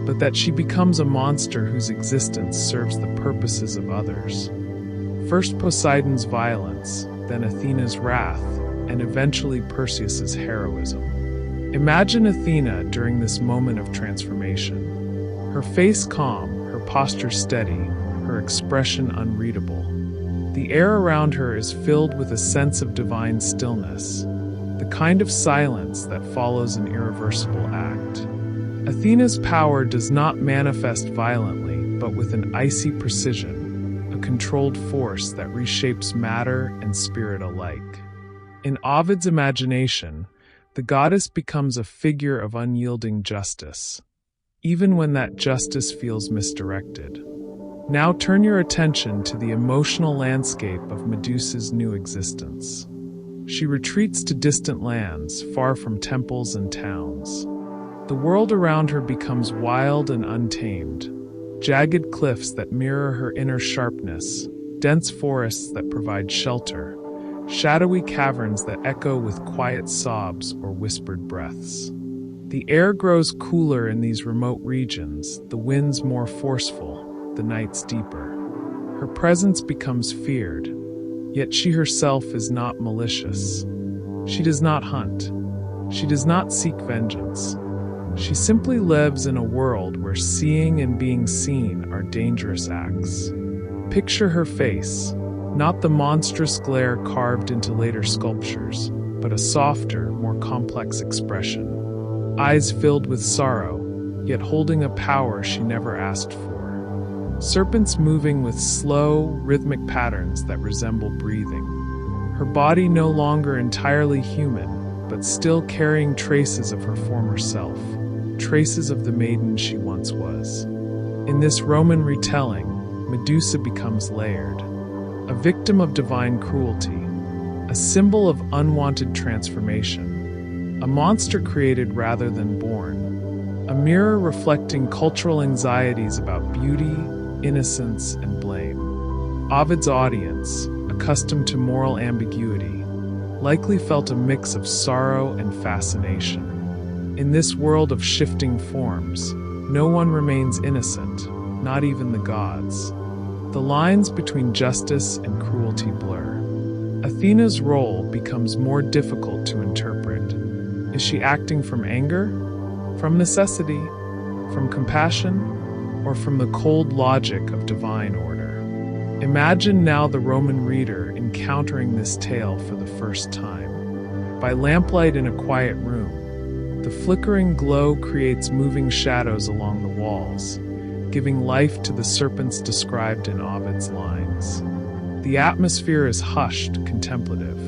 but that she becomes a monster whose existence serves the purposes of others. First Poseidon's violence, then Athena's wrath, and eventually Perseus's heroism. Imagine Athena during this moment of transformation. Her face calm, her posture steady, her expression unreadable. The air around her is filled with a sense of divine stillness, the kind of silence that follows an irreversible act. Athena's power does not manifest violently, but with an icy precision, a controlled force that reshapes matter and spirit alike. In Ovid's imagination, the goddess becomes a figure of unyielding justice, even when that justice feels misdirected. Now turn your attention to the emotional landscape of Medusa's new existence. She retreats to distant lands, far from temples and towns. The world around her becomes wild and untamed, jagged cliffs that mirror her inner sharpness, dense forests that provide shelter, shadowy caverns that echo with quiet sobs or whispered breaths. The air grows cooler in these remote regions, the winds more forceful, the nights deeper. Her presence becomes feared, yet she herself is not malicious. She does not hunt. She does not seek vengeance. She simply lives in a world where seeing and being seen are dangerous acts. Picture her face, not the monstrous glare carved into later sculptures, but a softer, more complex expression. Eyes filled with sorrow, yet holding a power she never asked for. Serpents moving with slow, rhythmic patterns that resemble breathing. Her body no longer entirely human, but still carrying traces of her former self. Traces of the maiden she once was. In this Roman retelling, Medusa becomes layered, a victim of divine cruelty, a symbol of unwanted transformation, a monster created rather than born, a mirror reflecting cultural anxieties about beauty, innocence, and blame. Ovid's audience, accustomed to moral ambiguity, likely felt a mix of sorrow and fascination. In this world of shifting forms, no one remains innocent, not even the gods. The lines between justice and cruelty blur. Athena's role becomes more difficult to interpret. Is she acting from anger, from necessity, from compassion, or from the cold logic of divine order? Imagine now the Roman reader encountering this tale for the first time. By lamplight in a quiet room, the flickering glow creates moving shadows along the walls, giving life to the serpents described in Ovid's lines. The atmosphere is hushed, contemplative.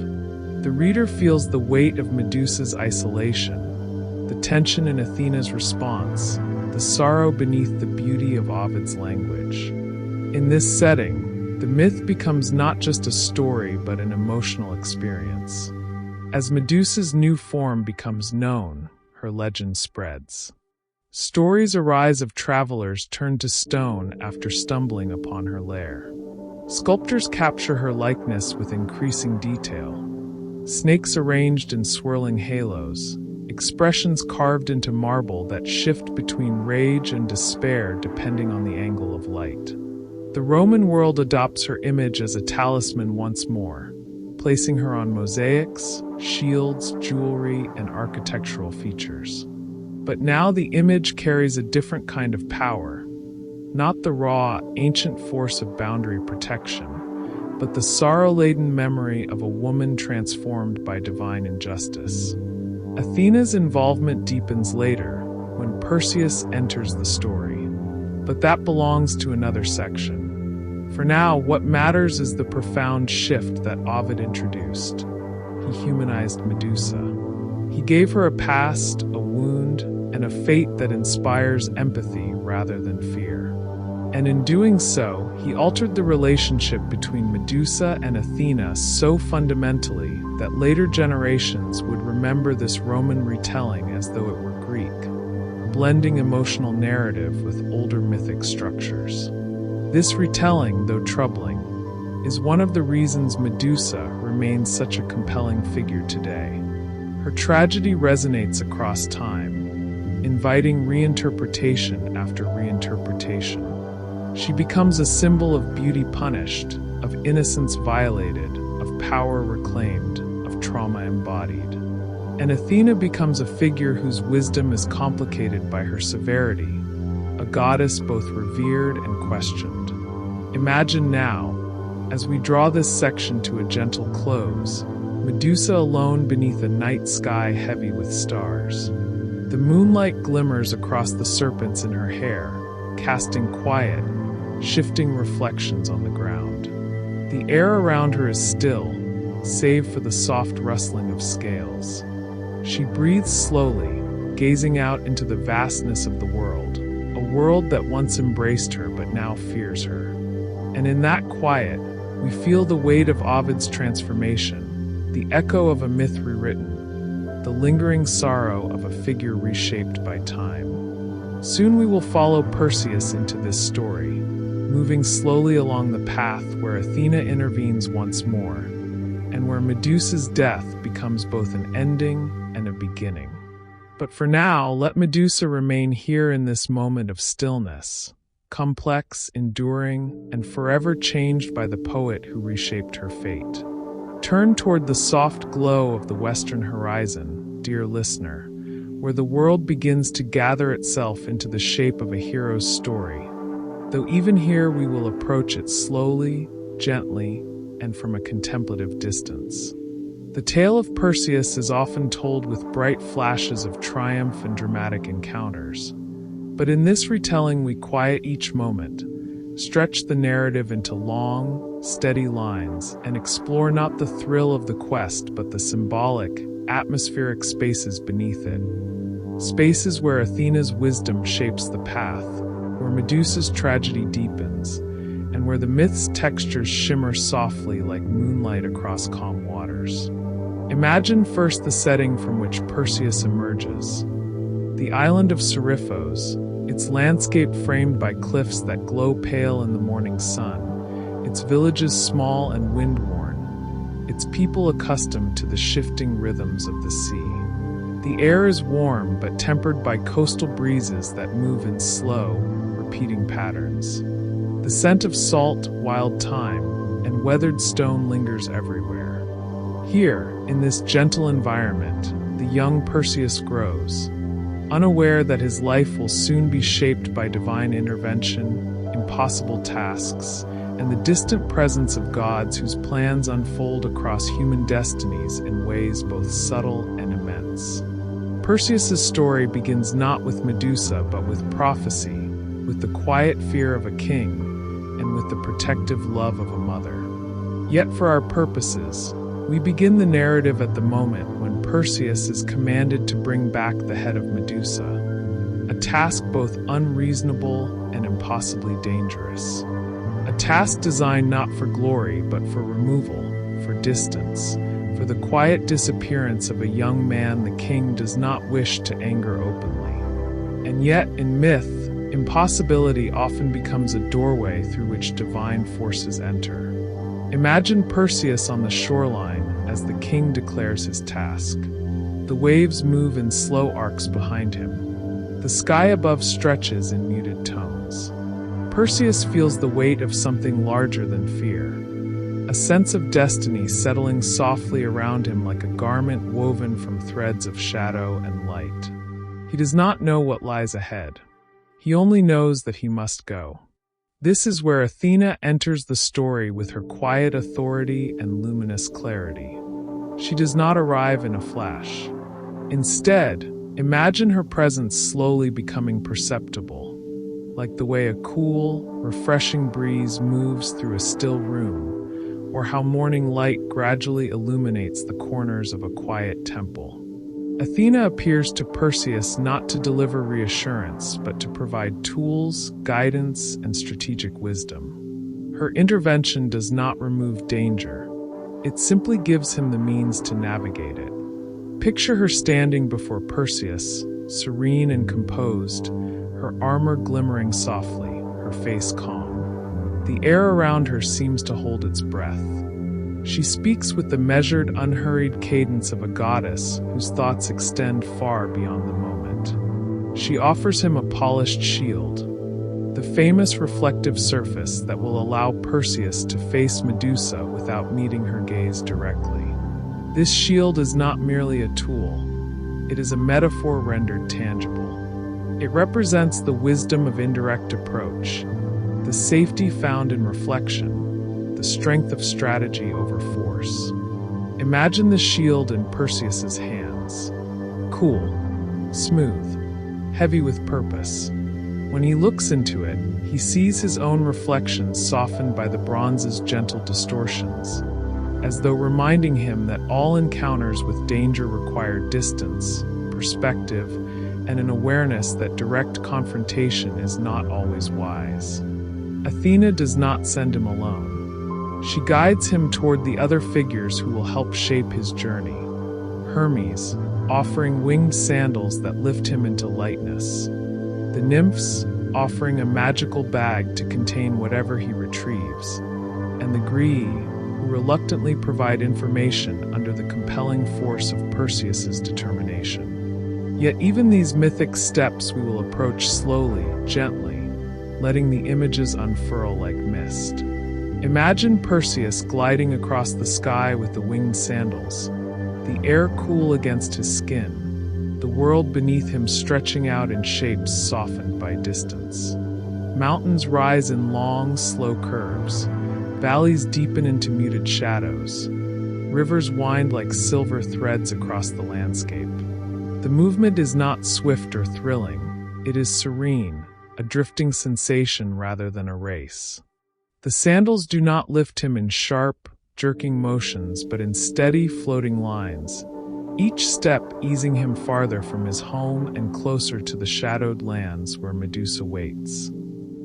The reader feels the weight of Medusa's isolation, the tension in Athena's response, the sorrow beneath the beauty of Ovid's language. In this setting, the myth becomes not just a story but an emotional experience. As Medusa's new form becomes known, her legend spreads. Stories arise of travelers turned to stone after stumbling upon her lair. Sculptors capture her likeness with increasing detail. Snakes arranged in swirling halos, expressions carved into marble that shift between rage and despair depending on the angle of light. The Roman world adopts her image as a talisman once more, placing her on mosaics, shields, jewelry, and architectural features. But now the image carries a different kind of power, not the raw, ancient force of boundary protection, but the sorrow-laden memory of a woman transformed by divine injustice. Athena's involvement deepens later, when Perseus enters the story, but that belongs to another section. For now, what matters is the profound shift that Ovid introduced. He humanized Medusa. He gave her a past, a wound, and a fate that inspires empathy rather than fear. And in doing so, he altered the relationship between Medusa and Athena so fundamentally that later generations would remember this Roman retelling as though it were Greek, blending emotional narrative with older mythic structures. This retelling, though troubling, is one of the reasons Medusa remains such a compelling figure today. Her tragedy resonates across time, inviting reinterpretation after reinterpretation. She becomes a symbol of beauty punished, of innocence violated, of power reclaimed, of trauma embodied. And Athena becomes a figure whose wisdom is complicated by her severity, a goddess both revered and questioned. Imagine now, as we draw this section to a gentle close, Medusa alone beneath a night sky heavy with stars. The moonlight glimmers across the serpents in her hair, casting quiet, shifting reflections on the ground. The air around her is still, save for the soft rustling of scales. She breathes slowly, gazing out into the vastness of the world, a world that once embraced her but now fears her. And in that quiet, we feel the weight of Ovid's transformation, the echo of a myth rewritten, the lingering sorrow of a figure reshaped by time. Soon we will follow Perseus into this story, moving slowly along the path where Athena intervenes once more, and where Medusa's death becomes both an ending and a beginning. But for now, let Medusa remain here in this moment of stillness, complex, enduring, and forever changed by the poet who reshaped her fate. Turn toward the soft glow of the western horizon, dear listener, where the world begins to gather itself into the shape of a hero's story, though even here we will approach it slowly, gently, and from a contemplative distance. The tale of Perseus is often told with bright flashes of triumph and dramatic encounters. But in this retelling we quiet each moment, stretch the narrative into long, steady lines, and explore not the thrill of the quest but the symbolic, atmospheric spaces beneath it. Spaces where Athena's wisdom shapes the path, where Medusa's tragedy deepens, and where the myth's textures shimmer softly like moonlight across calm waters. Imagine first the setting from which Perseus emerges. The island of Seriphos, its landscape framed by cliffs that glow pale in the morning sun, its villages small and wind-worn, its people accustomed to the shifting rhythms of the sea. The air is warm but tempered by coastal breezes that move in slow, repeating patterns. The scent of salt, wild thyme, and weathered stone lingers everywhere. Here, in this gentle environment, the young Perseus grows, unaware that his life will soon be shaped by divine intervention, impossible tasks, and the distant presence of gods whose plans unfold across human destinies in ways both subtle and immense. Perseus's story begins not with Medusa but with prophecy, with the quiet fear of a king, and with the protective love of a mother. Yet for our purposes, we begin the narrative at the moment when Perseus is commanded to bring back the head of Medusa, a task both unreasonable and impossibly dangerous. A task designed not for glory but for removal, for distance, for the quiet disappearance of a young man the king does not wish to anger openly. And yet, in myth, impossibility often becomes a doorway through which divine forces enter. Imagine Perseus on the shoreline as the king declares his task. The waves move in slow arcs behind him. The sky above stretches in muted tones. Perseus feels the weight of something larger than fear, a sense of destiny settling softly around him like a garment woven from threads of shadow and light. He does not know what lies ahead. He only knows that he must go. This is where Athena enters the story with her quiet authority and luminous clarity. She does not arrive in a flash. Instead, imagine her presence slowly becoming perceptible, like the way a cool, refreshing breeze moves through a still room, or how morning light gradually illuminates the corners of a quiet temple. Athena appears to Perseus not to deliver reassurance, but to provide tools, guidance, and strategic wisdom. Her intervention does not remove danger. It simply gives him the means to navigate it. Picture her standing before Perseus, serene and composed, her armor glimmering softly, her face calm. The air around her seems to hold its breath. She speaks with the measured, unhurried cadence of a goddess whose thoughts extend far beyond the moment. She offers him a polished shield, the famous reflective surface that will allow Perseus to face Medusa without meeting her gaze directly. This shield is not merely a tool, it is a metaphor rendered tangible. It represents the wisdom of indirect approach, the safety found in reflection, the strength of strategy over force. Imagine the shield in Perseus's hands. Cool, smooth, heavy with purpose. When he looks into it, he sees his own reflection softened by the bronze's gentle distortions, as though reminding him that all encounters with danger require distance, perspective, and an awareness that direct confrontation is not always wise. Athena does not send him alone. She guides him toward the other figures who will help shape his journey. Hermes, offering winged sandals that lift him into lightness. The nymphs, offering a magical bag to contain whatever he retrieves. And the Graeae, who reluctantly provide information under the compelling force of Perseus's determination. Yet even these mythic steps we will approach slowly, gently, letting the images unfurl like mist. Imagine Perseus gliding across the sky with the winged sandals, the air cool against his skin, the world beneath him stretching out in shapes softened by distance. Mountains rise in long, slow curves, valleys deepen into muted shadows, rivers wind like silver threads across the landscape. The movement is not swift or thrilling, it is serene, a drifting sensation rather than a race. The sandals do not lift him in sharp, jerking motions, but in steady, floating lines, each step easing him farther from his home and closer to the shadowed lands where Medusa waits.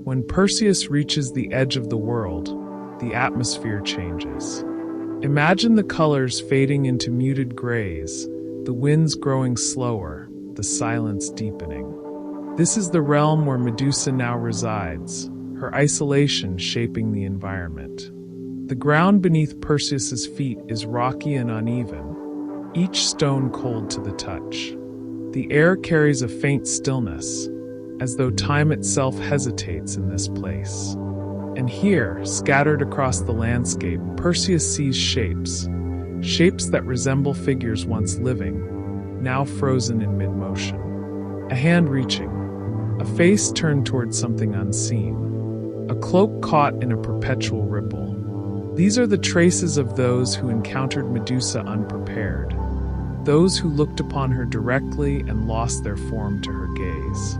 When Perseus reaches the edge of the world, the atmosphere changes. Imagine the colors fading into muted grays, the winds growing slower, the silence deepening. This is the realm where Medusa now resides, her isolation shaping the environment. The ground beneath Perseus's feet is rocky and uneven, each stone cold to the touch. The air carries a faint stillness, as though time itself hesitates in this place. And here, scattered across the landscape, Perseus sees shapes that resemble figures once living, now frozen in mid-motion. A hand reaching, a face turned toward something unseen. a cloak caught in a perpetual ripple. These are the traces of those who encountered Medusa unprepared, those who looked upon her directly and lost their form to her gaze.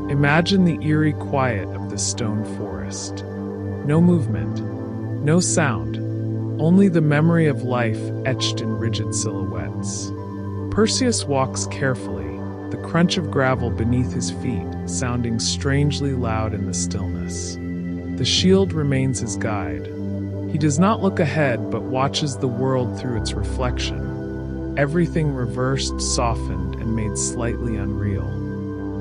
Imagine the eerie quiet of the stone forest. No movement, no sound, only the memory of life etched in rigid silhouettes. Perseus walks carefully, the crunch of gravel beneath his feet sounding strangely loud in the stillness. The shield remains his guide. He does not look ahead but watches the world through its reflection, everything reversed, softened, and made slightly unreal.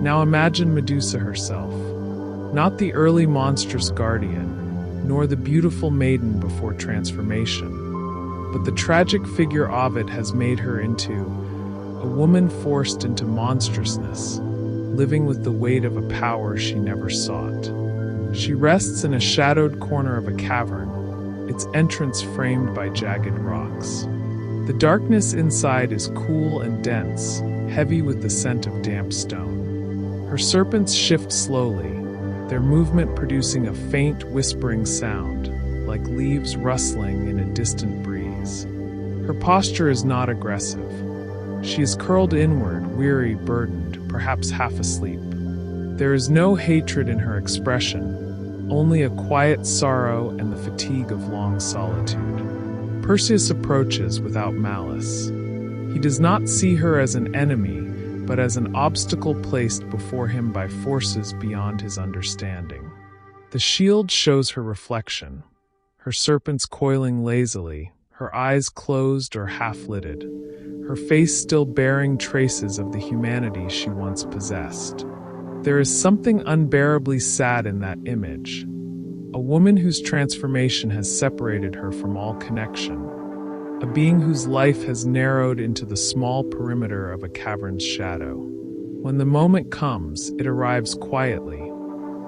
Now imagine Medusa herself, not the early monstrous guardian, nor the beautiful maiden before transformation, but the tragic figure Ovid has made her into, a woman forced into monstrousness, living with the weight of a power she never sought. She rests in a shadowed corner of a cavern, its entrance framed by jagged rocks. The darkness inside is cool and dense, heavy with the scent of damp stone. Her serpents shift slowly, their movement producing a faint whispering sound, like leaves rustling in a distant breeze. Her posture is not aggressive. She is curled inward, weary, burdened, perhaps half asleep. There is no hatred in her expression, only a quiet sorrow and the fatigue of long solitude. Perseus approaches without malice. He does not see her as an enemy, but as an obstacle placed before him by forces beyond his understanding. The shield shows her reflection, her serpents coiling lazily, her eyes closed or half-lidded, her face still bearing traces of the humanity she once possessed. There is something unbearably sad in that image, a woman whose transformation has separated her from all connection, a being whose life has narrowed into the small perimeter of a cavern's shadow. When the moment comes, it arrives quietly.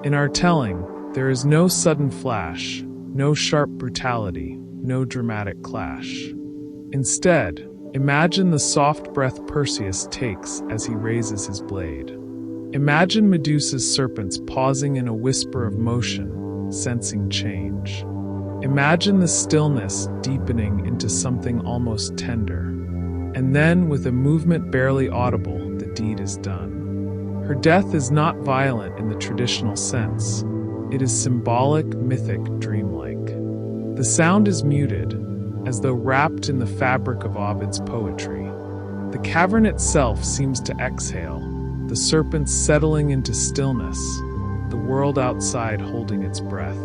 In our telling, there is no sudden flash, no sharp brutality, no dramatic clash. Instead, imagine the soft breath Perseus takes as he raises his blade. Imagine Medusa's serpents pausing in a whisper of motion, sensing change. Imagine the stillness deepening into something almost tender. And then, with a movement barely audible, the deed is done. Her death is not violent in the traditional sense. It is symbolic, mythic, dreamlike. The sound is muted, as though wrapped in the fabric of Ovid's poetry. The cavern itself seems to exhale, the serpents settling into stillness, the world outside holding its breath.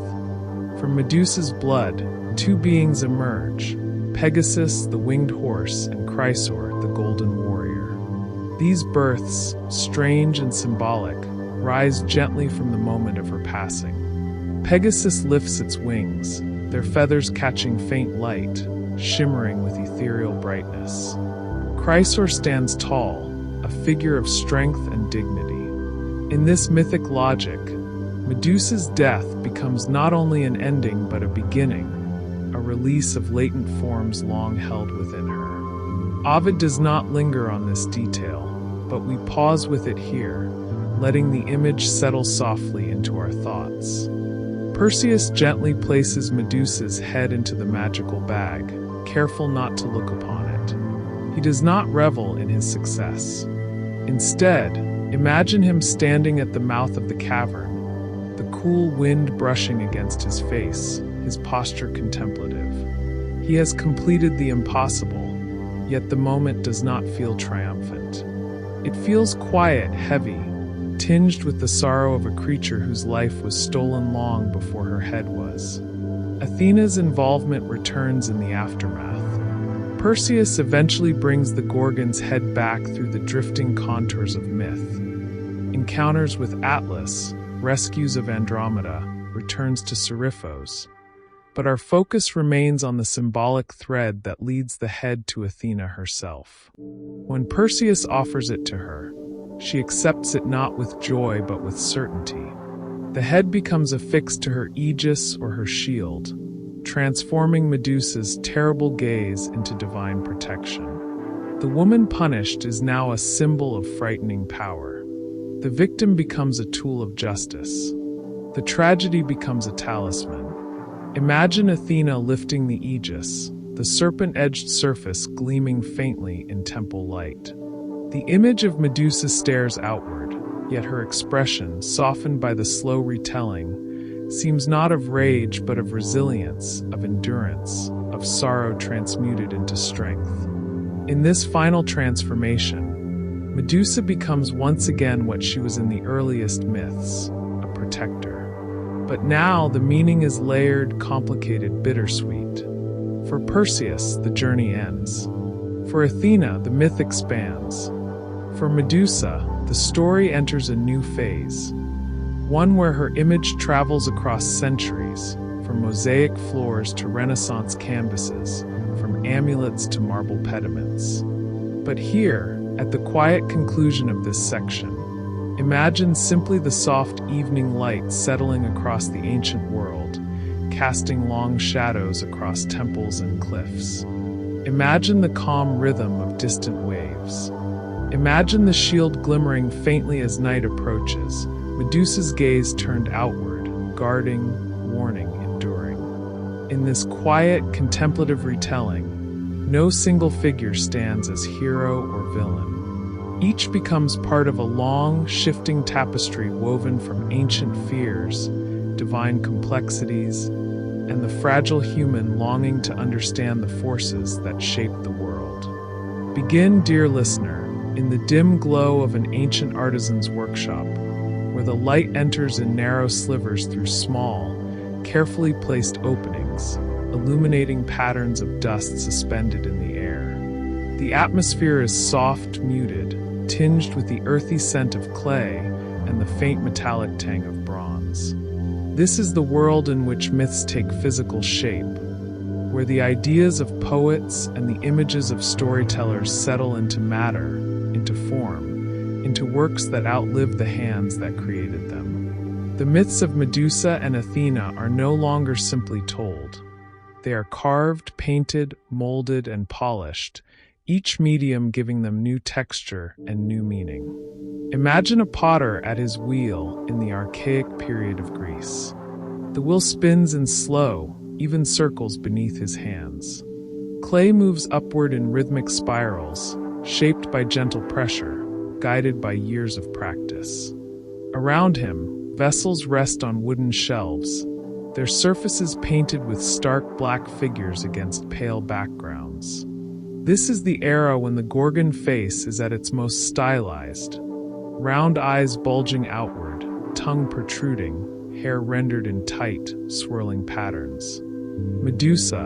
From Medusa's blood, two beings emerge, Pegasus, the winged horse, and Chrysaor, the golden warrior. These births, strange and symbolic, rise gently from the moment of her passing. Pegasus lifts its wings, their feathers catching faint light, shimmering with ethereal brightness. Chrysaor stands tall, a figure of strength and dignity. In this mythic logic, Medusa's death becomes not only an ending but a beginning, a release of latent forms long held within her. Ovid does not linger on this detail, but we pause with it here, letting the image settle softly into our thoughts. Perseus gently places Medusa's head into the magical bag, careful not to look upon it. He does not revel in his success. Instead, imagine him standing at the mouth of the cavern, the cool wind brushing against his face, his posture contemplative. He has completed the impossible, yet the moment does not feel triumphant. It feels quiet, heavy, tinged with the sorrow of a creature whose life was stolen long before her head was. Athena's involvement returns in the aftermath. Perseus eventually brings the Gorgon's head back through the drifting contours of myth. Encounters with Atlas, rescues of Andromeda, returns to Seriphos. But our focus remains on the symbolic thread that leads the head to Athena herself. When Perseus offers it to her, she accepts it not with joy but with certainty. The head becomes affixed to her aegis or her shield, transforming Medusa's terrible gaze into divine protection. The woman punished is now a symbol of frightening power. The victim becomes a tool of justice. the tragedy becomes a talisman. Imagine Athena lifting the aegis, the serpent-edged surface gleaming faintly in temple light. The image of Medusa stares outward, yet her expression, softened by the slow retelling, seems not of rage but of resilience, of endurance, of sorrow transmuted into strength. In this final transformation, Medusa becomes once again what she was in the earliest myths, a protector. But now the meaning is layered, complicated, bittersweet. For Perseus, the journey ends. For Athena, the myth expands. For Medusa, the story enters a new phase, one where her image travels across centuries, from mosaic floors to Renaissance canvases, from amulets to marble pediments. But here, at the quiet conclusion of this section, imagine simply the soft evening light settling across the ancient world, casting long shadows across temples and cliffs. Imagine the calm rhythm of distant waves. Imagine the shield glimmering faintly as night approaches, Medusa's gaze turned outward, guarding, warning, enduring. In this quiet, contemplative retelling, no single figure stands as hero or villain. Each becomes part of a long, shifting tapestry woven from ancient fears, divine complexities, and the fragile human longing to understand the forces that shape the world. Begin, dear listener, in the dim glow of an ancient artisan's workshop, where the light enters in narrow slivers through small, carefully placed openings, illuminating patterns of dust suspended in the air. The atmosphere is soft, muted, tinged with the earthy scent of clay and the faint metallic tang of bronze. This is the world in which myths take physical shape, where the ideas of poets and the images of storytellers settle into matter, into form, into works that outlive the hands that created them. The myths of Medusa and Athena are no longer simply told. They are carved, painted, molded, and polished, each medium giving them new texture and new meaning. Imagine a potter at his wheel in the archaic period of Greece. The wheel spins in slow, even circles beneath his hands. Clay moves upward in rhythmic spirals, shaped by gentle pressure, guided by years of practice. Around him, vessels rest on wooden shelves, their surfaces painted with stark black figures against pale backgrounds. This is the era when the Gorgon face is at its most stylized, round eyes bulging outward, tongue protruding, hair rendered in tight, swirling patterns. Medusa,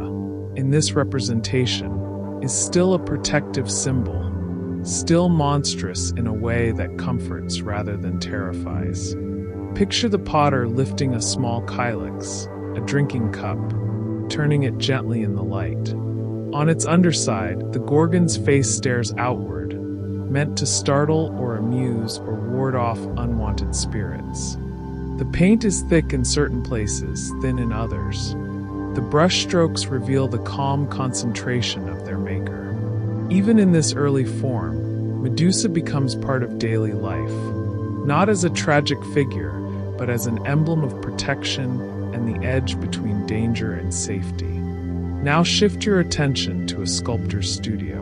in this representation, is still a protective symbol, still monstrous in a way that comforts rather than terrifies. Picture the potter lifting a small kylix, a drinking cup, turning it gently in the light. On its underside, the Gorgon's face stares outward, meant to startle or amuse or ward off unwanted spirits. The paint is thick in certain places, thin in others. The brushstrokes reveal the calm concentration of their maker. Even in this early form, Medusa becomes part of daily life, not as a tragic figure, but as an emblem of protection and the edge between danger and safety. Now shift your attention to a sculptor's studio.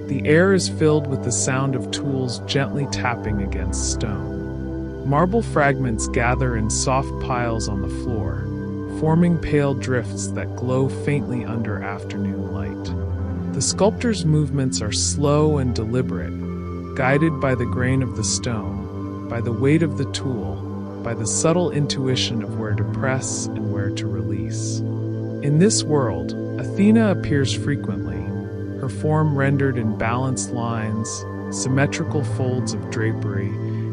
The air is filled with the sound of tools gently tapping against stone. Marble fragments gather in soft piles on the floor, forming pale drifts that glow faintly under afternoon light. The sculptor's movements are slow and deliberate, guided by the grain of the stone, by the weight of the tool, by the subtle intuition of where to press and where to release. In this world, Athena appears frequently, her form rendered in balanced lines, symmetrical folds of drapery,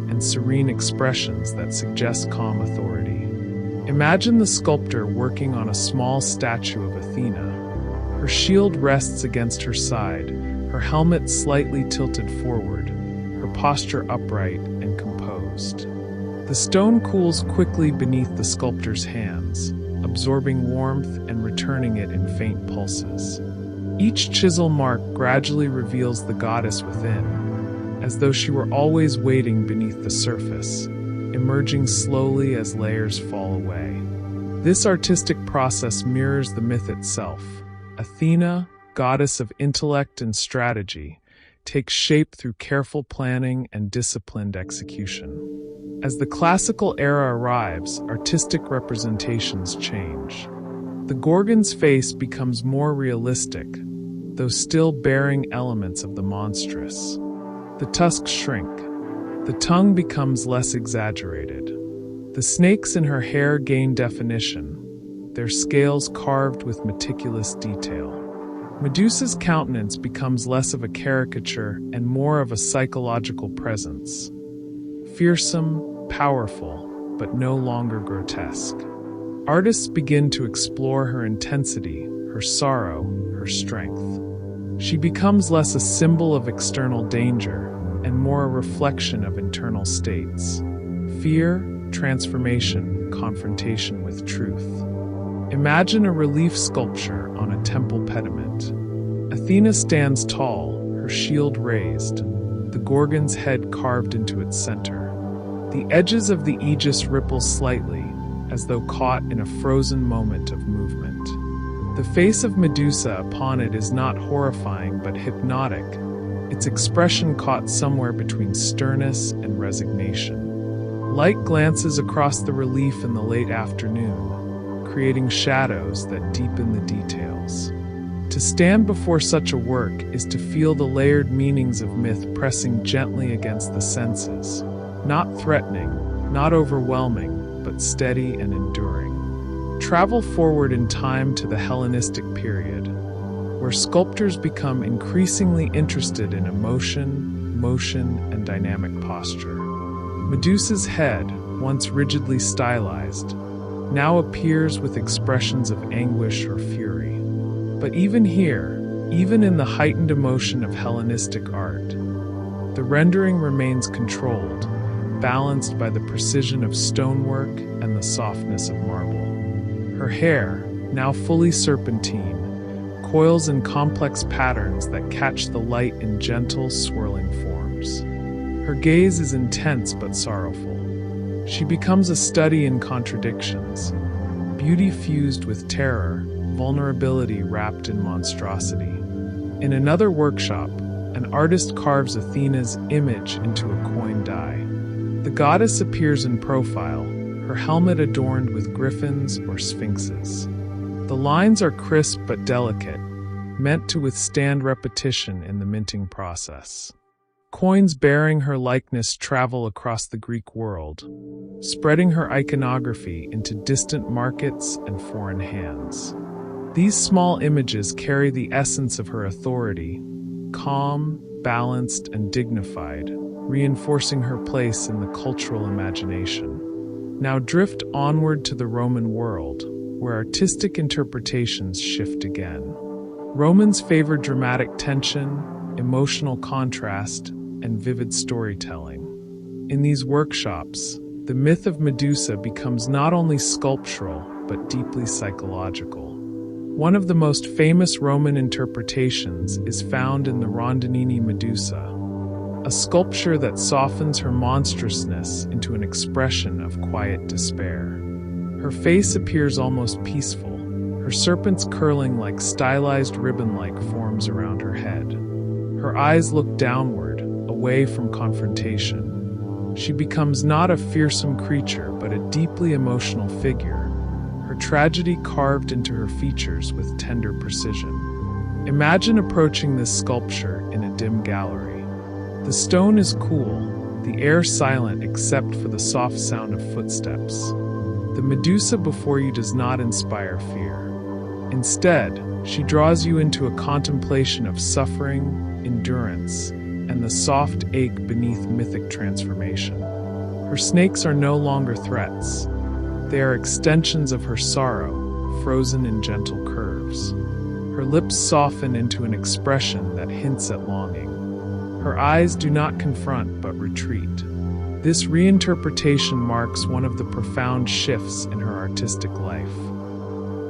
and serene expressions that suggest calm authority. Imagine the sculptor working on a small statue of Athena. Her shield rests against her side, her helmet slightly tilted forward, her posture upright and composed. The stone cools quickly beneath the sculptor's hands, absorbing warmth and returning it in faint pulses. Each chisel mark gradually reveals the goddess within, as though she were always waiting beneath the surface, emerging slowly as layers fall away. This artistic process mirrors the myth itself. Athena, goddess of intellect and strategy, takes shape through careful planning and disciplined execution. As the classical era arrives, artistic representations change. The Gorgon's face becomes more realistic, though still bearing elements of the monstrous. The tusks shrink. The tongue becomes less exaggerated. The snakes in her hair gain definition, their scales carved with meticulous detail. Medusa's countenance becomes less of a caricature and more of a psychological presence. Fearsome, powerful, but no longer grotesque. Artists begin to explore her intensity, her sorrow, her strength. She becomes less a symbol of external danger and more a reflection of internal states. Fear, transformation, confrontation with truth. Imagine a relief sculpture on a temple pediment. Athena stands tall, her shield raised, the Gorgon's head carved into its center. The edges of the aegis ripple slightly, as though caught in a frozen moment of movement. The face of Medusa upon it is not horrifying but hypnotic, its expression caught somewhere between sternness and resignation. Light glances across the relief in the late afternoon, creating shadows that deepen the details. To stand before such a work is to feel the layered meanings of myth pressing gently against the senses, not threatening, not overwhelming, but steady and enduring. Travel forward in time to the Hellenistic period, where sculptors become increasingly interested in emotion, motion, and dynamic posture. Medusa's head, once rigidly stylized, now appears with expressions of anguish or fury. But even here, even in the heightened emotion of Hellenistic art, the rendering remains controlled, balanced by the precision of stonework and the softness of marble. Her hair, now fully serpentine, coils in complex patterns that catch the light in gentle, swirling forms. Her gaze is intense but sorrowful. She becomes a study in contradictions, beauty fused with terror, vulnerability wrapped in monstrosity. In another workshop, an artist carves Athena's image into a coin die. The goddess appears in profile, her helmet adorned with griffins or sphinxes. The lines are crisp but delicate, meant to withstand repetition in the minting process. Coins bearing her likeness travel across the Greek world, spreading her iconography into distant markets and foreign hands. These small images carry the essence of her authority, calm, balanced, and dignified, reinforcing her place in the cultural imagination. Now drift onward to the Roman world, where artistic interpretations shift again. Romans favored dramatic tension, emotional contrast, and vivid storytelling. In these workshops, the myth of Medusa becomes not only sculptural, but deeply psychological. One of the most famous Roman interpretations is found in the Rondinini Medusa, a sculpture that softens her monstrousness into an expression of quiet despair. Her face appears almost peaceful, her serpents curling like stylized ribbon-like forms around her head. Her eyes look downward, away from confrontation. She becomes not a fearsome creature, but a deeply emotional figure, her tragedy carved into her features with tender precision. Imagine approaching this sculpture in a dim gallery. The stone is cool, the air silent except for the soft sound of footsteps. The Medusa before you does not inspire fear. Instead, she draws you into a contemplation of suffering, endurance, and the soft ache beneath mythic transformation. Her snakes are no longer threats. They are extensions of her sorrow, frozen in gentle curves. Her lips soften into an expression that hints at longing. Her eyes do not confront but retreat. This reinterpretation marks one of the profound shifts in her artistic life.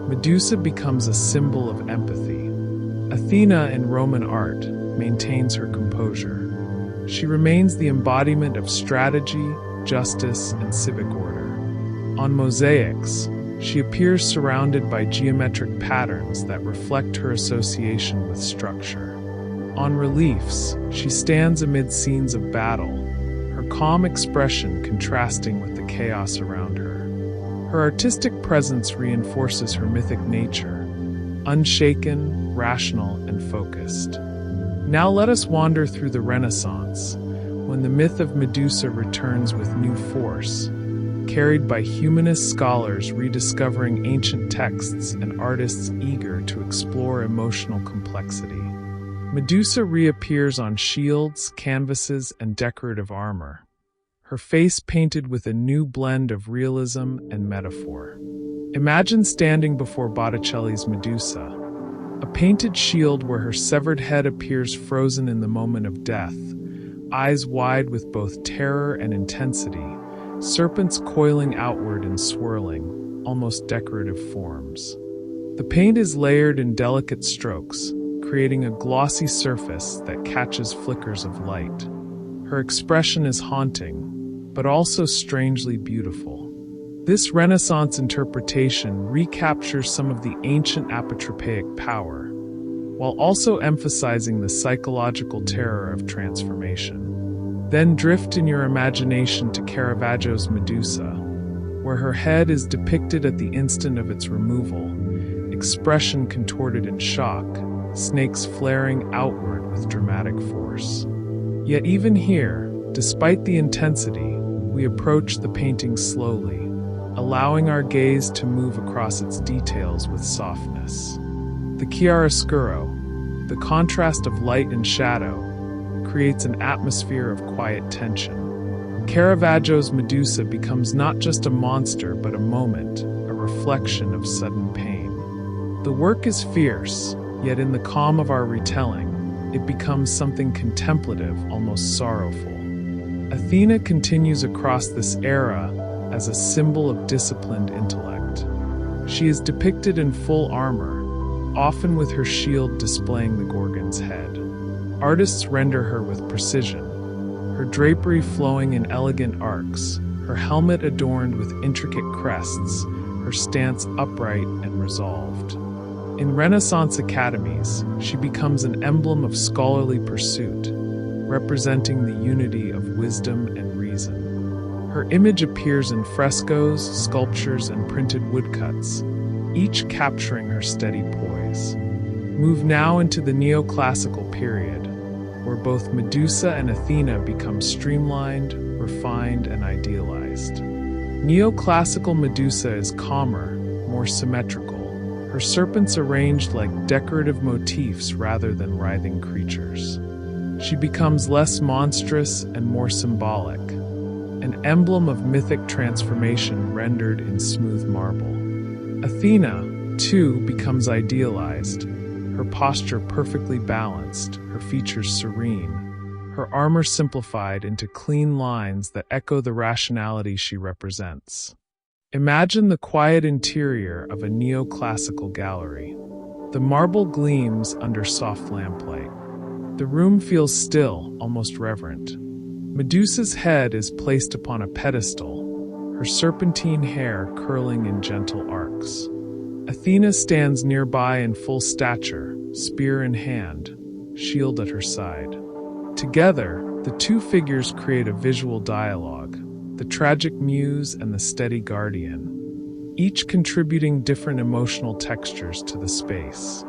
Medusa becomes a symbol of empathy. Athena in Roman art maintains her composure. She remains the embodiment of strategy, justice, and civic order. On mosaics, she appears surrounded by geometric patterns that reflect her association with structure. On reliefs, she stands amid scenes of battle, her calm expression contrasting with the chaos around her. Her artistic presence reinforces her mythic nature, unshaken, rational, and focused. Now let us wander through the Renaissance, when the myth of Medusa returns with new force, carried by humanist scholars rediscovering ancient texts and artists eager to explore emotional complexity. Medusa reappears on shields, canvases, and decorative armor, her face painted with a new blend of realism and metaphor. Imagine standing before Botticelli's Medusa, a painted shield where her severed head appears frozen in the moment of death, eyes wide with both terror and intensity, serpents coiling outward in swirling, almost decorative forms. The paint is layered in delicate strokes, creating a glossy surface that catches flickers of light. Her expression is haunting, but also strangely beautiful. This Renaissance interpretation recaptures some of the ancient apotropaic power, while also emphasizing the psychological terror of transformation. Then drift in your imagination to Caravaggio's Medusa, where her head is depicted at the instant of its removal, expression contorted in shock, snakes flaring outward with dramatic force. Yet even here, despite the intensity, we approach the painting slowly, allowing our gaze to move across its details with softness. The chiaroscuro, the contrast of light and shadow, creates an atmosphere of quiet tension. Caravaggio's Medusa becomes not just a monster but a moment, a reflection of sudden pain. The work is fierce, yet in the calm of our retelling, it becomes something contemplative, almost sorrowful. Athena continues across this era as a symbol of disciplined intellect. She is depicted in full armor, often with her shield displaying the Gorgon's head. Artists render her with precision, her drapery flowing in elegant arcs, her helmet adorned with intricate crests, her stance upright and resolved. In Renaissance academies, she becomes an emblem of scholarly pursuit, representing the unity of wisdom and reason. Her image appears in frescoes, sculptures, and printed woodcuts, each capturing her steady poise. Move now into the neoclassical period, where both Medusa and Athena become streamlined, refined, and idealized. Neoclassical Medusa is calmer, more symmetrical, her serpents arranged like decorative motifs rather than writhing creatures. She becomes less monstrous and more symbolic, an emblem of mythic transformation rendered in smooth marble. Athena, too, becomes idealized, her posture perfectly balanced, her features serene, her armor simplified into clean lines that echo the rationality she represents. Imagine the quiet interior of a neoclassical gallery. The marble gleams under soft lamplight. The room feels still, almost reverent. Medusa's head is placed upon a pedestal, her serpentine hair curling in gentle arcs. Athena stands nearby in full stature, spear in hand, shield at her side. Together, the two figures create a visual dialogue, the tragic muse and the steady guardian, each contributing different emotional textures to the space.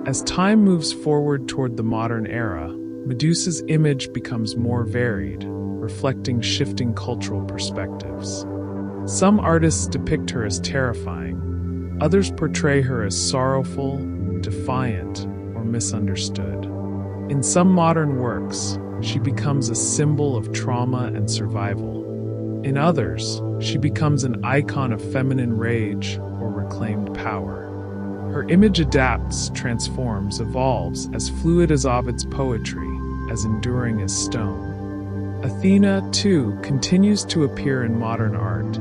As time moves forward toward the modern era, Medusa's image becomes more varied, reflecting shifting cultural perspectives. Some artists depict her as terrifying, others portray her as sorrowful, defiant, or misunderstood. In some modern works, she becomes a symbol of trauma and survival. In others, she becomes an icon of feminine rage or reclaimed power. Her image adapts, transforms, evolves, as fluid as Ovid's poetry, as enduring as stone. Athena, too, continues to appear in modern art,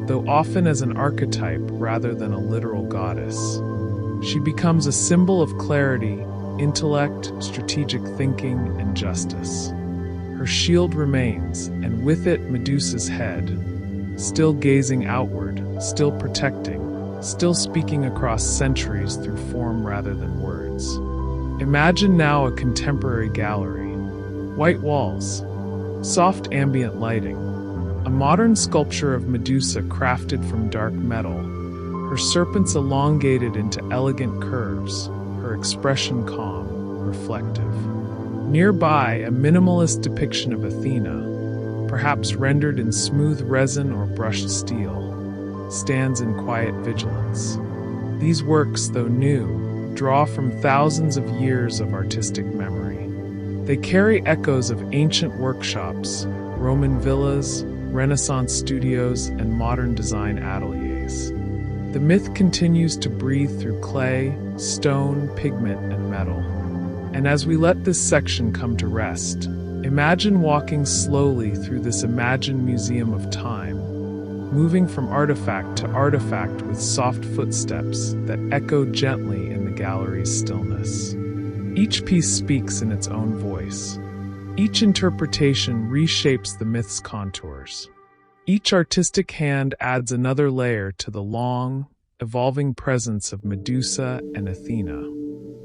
though often as an archetype rather than a literal goddess. She becomes a symbol of clarity, intellect, strategic thinking, and justice. Her shield remains, and with it Medusa's head, still gazing outward, still protecting, still speaking across centuries through form rather than words. Imagine now a contemporary gallery. White walls, soft ambient lighting, a modern sculpture of Medusa crafted from dark metal, her serpents elongated into elegant curves, her expression calm, reflective. Nearby, a minimalist depiction of Athena, perhaps rendered in smooth resin or brushed steel, stands in quiet vigilance. These works, though new, draw from thousands of years of artistic memory. They carry echoes of ancient workshops, Roman villas, Renaissance studios, and modern design ateliers. The myth continues to breathe through clay, stone, pigment, and metal. And as we let this section come to rest, imagine walking slowly through this imagined museum of time, moving from artifact to artifact with soft footsteps that echo gently in the gallery's stillness. Each piece speaks in its own voice. Each interpretation reshapes the myth's contours. Each artistic hand adds another layer to the long, evolving presence of Medusa and Athena.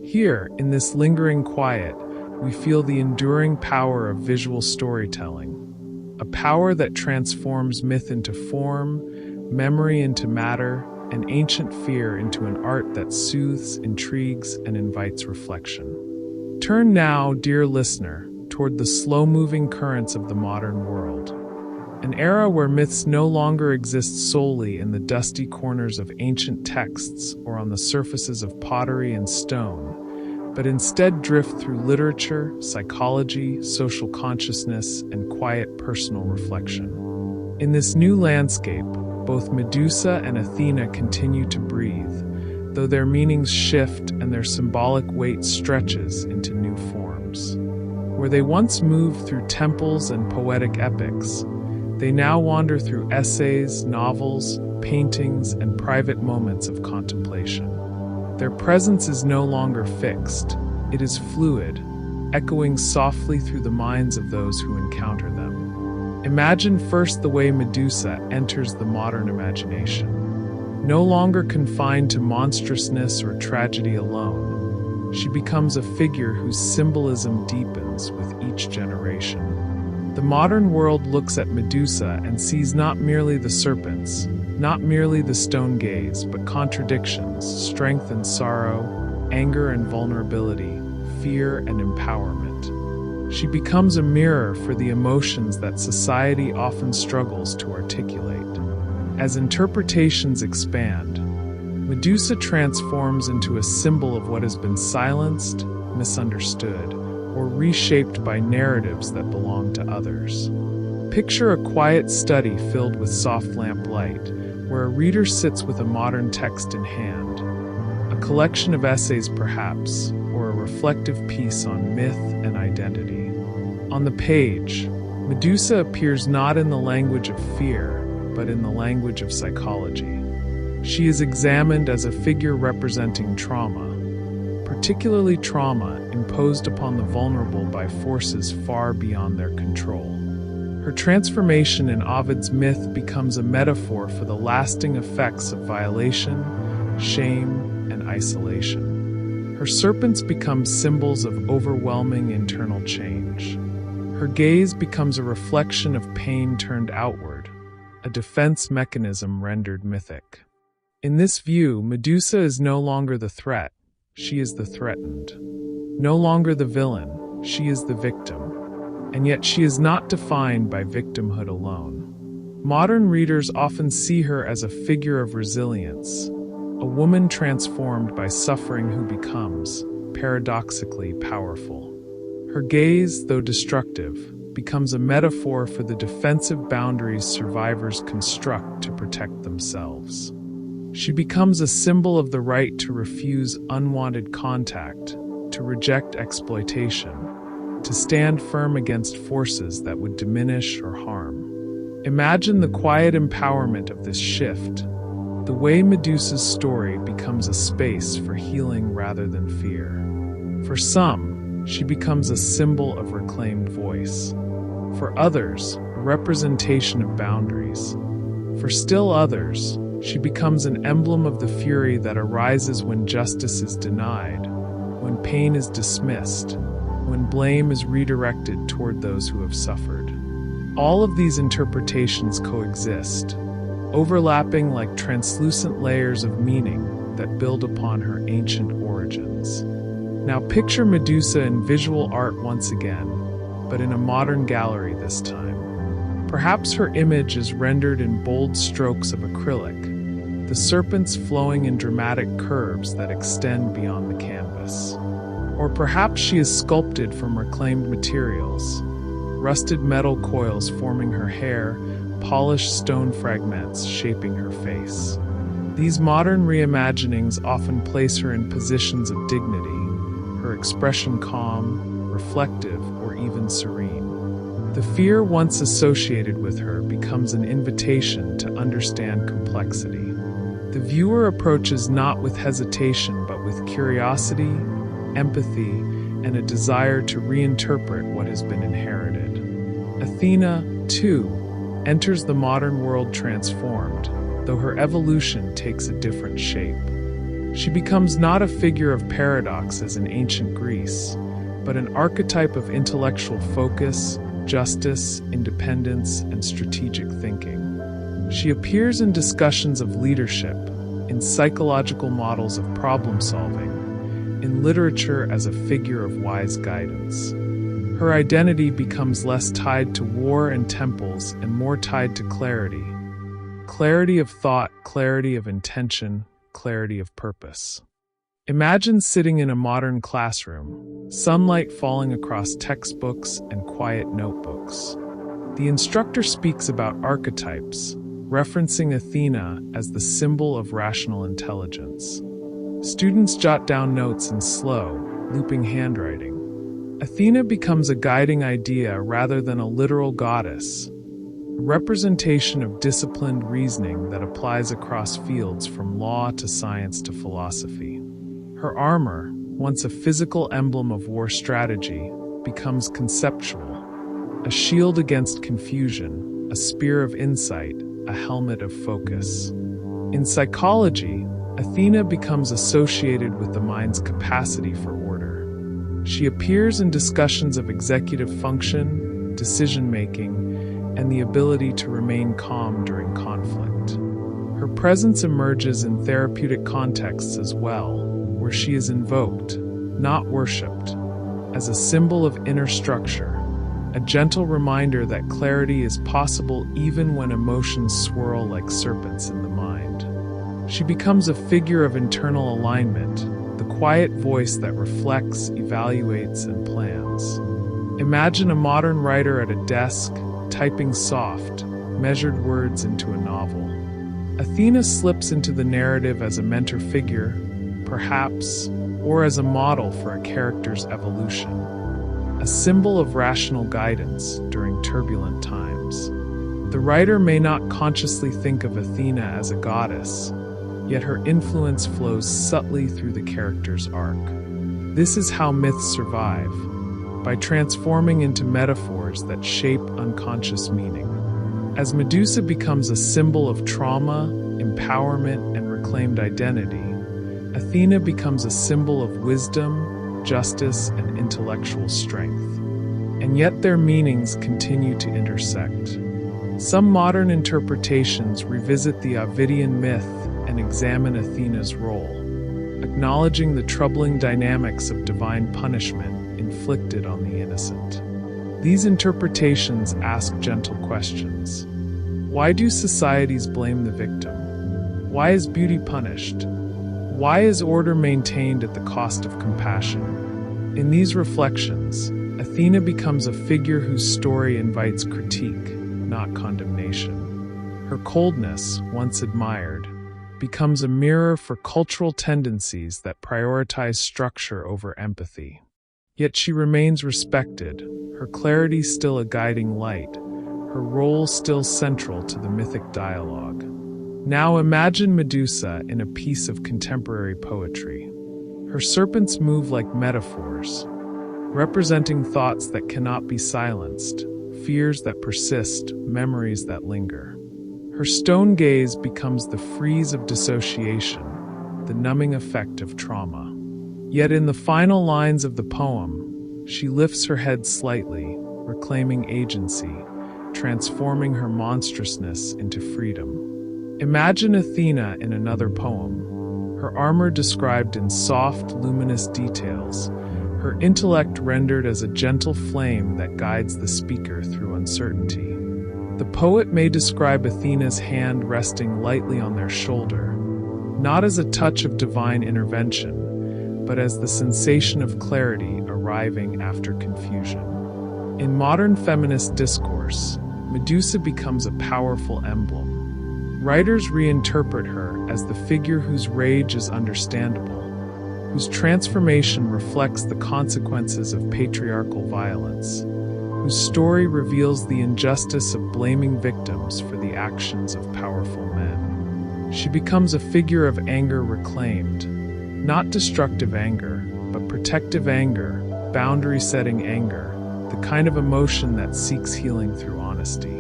Here, in this lingering quiet, we feel the enduring power of visual storytelling, a power that transforms myth into form, memory into matter, and ancient fear into an art that soothes, intrigues, and invites reflection. Turn now, dear listener, toward the slow-moving currents of the modern world, an era where myths no longer exist solely in the dusty corners of ancient texts or on the surfaces of pottery and stone, but instead drift through literature, psychology, social consciousness, and quiet personal reflection. In this new landscape, both Medusa and Athena continue to breathe, though their meanings shift and their symbolic weight stretches into new forms. Where they once moved through temples and poetic epics, they now wander through essays, novels, paintings, and private moments of contemplation. Their presence is no longer fixed, it is fluid, echoing softly through the minds of those who encounter them. Imagine first the way Medusa enters the modern imagination. No longer confined to monstrousness or tragedy alone, she becomes a figure whose symbolism deepens with each generation. The modern world looks at Medusa and sees not merely the serpents, not merely the stone gaze, but contradictions, strength and sorrow, anger and vulnerability, fear and empowerment. She becomes a mirror for the emotions that society often struggles to articulate. As interpretations expand, Medusa transforms into a symbol of what has been silenced, misunderstood, or reshaped by narratives that belong to others. Picture a quiet study filled with soft lamplight, where a reader sits with a modern text in hand, a collection of essays perhaps, or a reflective piece on myth and identity. On the page, Medusa appears not in the language of fear, but in the language of psychology. She is examined as a figure representing trauma, particularly trauma imposed upon the vulnerable by forces far beyond their control. Her transformation in Ovid's myth becomes a metaphor for the lasting effects of violation, shame, and isolation. Her serpents become symbols of overwhelming internal change. Her gaze becomes a reflection of pain turned outward, a defense mechanism rendered mythic. In this view, Medusa is no longer the threat, she is the threatened. No longer the villain, she is the victim. And yet she is not defined by victimhood alone. Modern readers often see her as a figure of resilience, a woman transformed by suffering who becomes, paradoxically, powerful. Her gaze, though destructive, becomes a metaphor for the defensive boundaries survivors construct to protect themselves. She becomes a symbol of the right to refuse unwanted contact, to reject exploitation, to stand firm against forces that would diminish or harm. Imagine the quiet empowerment of this shift, the way Medusa's story becomes a space for healing rather than fear. For some, she becomes a symbol of reclaimed voice, For others, a representation of boundaries. For still others, she becomes an emblem of the fury that arises when justice is denied, when pain is dismissed, when blame is redirected toward those who have suffered. All of these interpretations coexist, overlapping like translucent layers of meaning that build upon her ancient origins. Now picture Medusa in visual art once again, but in a modern gallery this time. Perhaps her image is rendered in bold strokes of acrylic, the serpents flowing in dramatic curves that extend beyond the canvas. Or perhaps she is sculpted from reclaimed materials, rusted metal coils forming her hair, polished stone fragments shaping her face. These modern reimaginings often place her in positions of dignity, her expression calm, reflective, or even serene. The fear once associated with her becomes an invitation to understand complexity. The viewer approaches not with hesitation but with curiosity, empathy, and a desire to reinterpret what has been inherited. Athena, too, enters the modern world transformed, though her evolution takes a different shape. She becomes not a figure of paradox as in ancient Greece, but an archetype of intellectual focus, justice, independence, and strategic thinking. She appears in discussions of leadership, in psychological models of problem-solving, in literature as a figure of wise guidance. Her identity becomes less tied to war and temples and more tied to clarity. Clarity of thought, clarity of intention, clarity of purpose. Imagine sitting in a modern classroom, sunlight falling across textbooks and quiet notebooks. The instructor speaks about archetypes, referencing Athena as the symbol of rational intelligence. Students jot down notes in slow, looping handwriting. Athena becomes a guiding idea rather than a literal goddess, a representation of disciplined reasoning that applies across fields from law to science to philosophy. Her armor, once a physical emblem of war strategy, becomes conceptual, a shield against confusion, a spear of insight, a helmet of focus. In psychology, Athena becomes associated with the mind's capacity for order. She appears in discussions of executive function, decision-making, and the ability to remain calm during conflict. Her presence emerges in therapeutic contexts as well, where she is invoked, not worshipped, as a symbol of inner structure, a gentle reminder that clarity is possible even when emotions swirl like serpents in the mind. She becomes a figure of internal alignment, the quiet voice that reflects, evaluates, and plans. Imagine a modern writer at a desk, typing soft, measured words into a novel. Athena slips into the narrative as a mentor figure, perhaps, or as a model for a character's evolution, a symbol of rational guidance during turbulent times. The writer may not consciously think of Athena as a goddess, yet her influence flows subtly through the character's arc. This is how myths survive, by transforming into metaphors that shape unconscious meaning. As Medusa becomes a symbol of trauma, empowerment, and reclaimed identity, Athena becomes a symbol of wisdom, justice, and intellectual strength. And yet their meanings continue to intersect. Some modern interpretations revisit the Ovidian myth and examine Athena's role, acknowledging the troubling dynamics of divine punishment inflicted on the innocent. These interpretations ask gentle questions. Why do societies blame the victim? Why is beauty punished? Why is order maintained at the cost of compassion? In these reflections, Athena becomes a figure whose story invites critique, not condemnation. Her coldness, once admired, becomes a mirror for cultural tendencies that prioritize structure over empathy. Yet she remains respected, her clarity still a guiding light, her role still central to the mythic dialogue. Now imagine Medusa in a piece of contemporary poetry. Her serpents move like metaphors, representing thoughts that cannot be silenced, fears that persist, memories that linger. Her stone gaze becomes the freeze of dissociation, the numbing effect of trauma. Yet in the final lines of the poem, she lifts her head slightly, reclaiming agency, transforming her monstrousness into freedom. Imagine Athena in another poem, her armor described in soft, luminous details, her intellect rendered as a gentle flame that guides the speaker through uncertainty. The poet may describe Athena's hand resting lightly on their shoulder, not as a touch of divine intervention, but as the sensation of clarity arriving after confusion. In modern feminist discourse, Medusa becomes a powerful emblem. Writers reinterpret her as the figure whose rage is understandable, whose transformation reflects the consequences of patriarchal violence, whose story reveals the injustice of blaming victims for the actions of powerful men. She becomes a figure of anger reclaimed, not destructive anger, but protective anger, boundary-setting anger, the kind of emotion that seeks healing through honesty.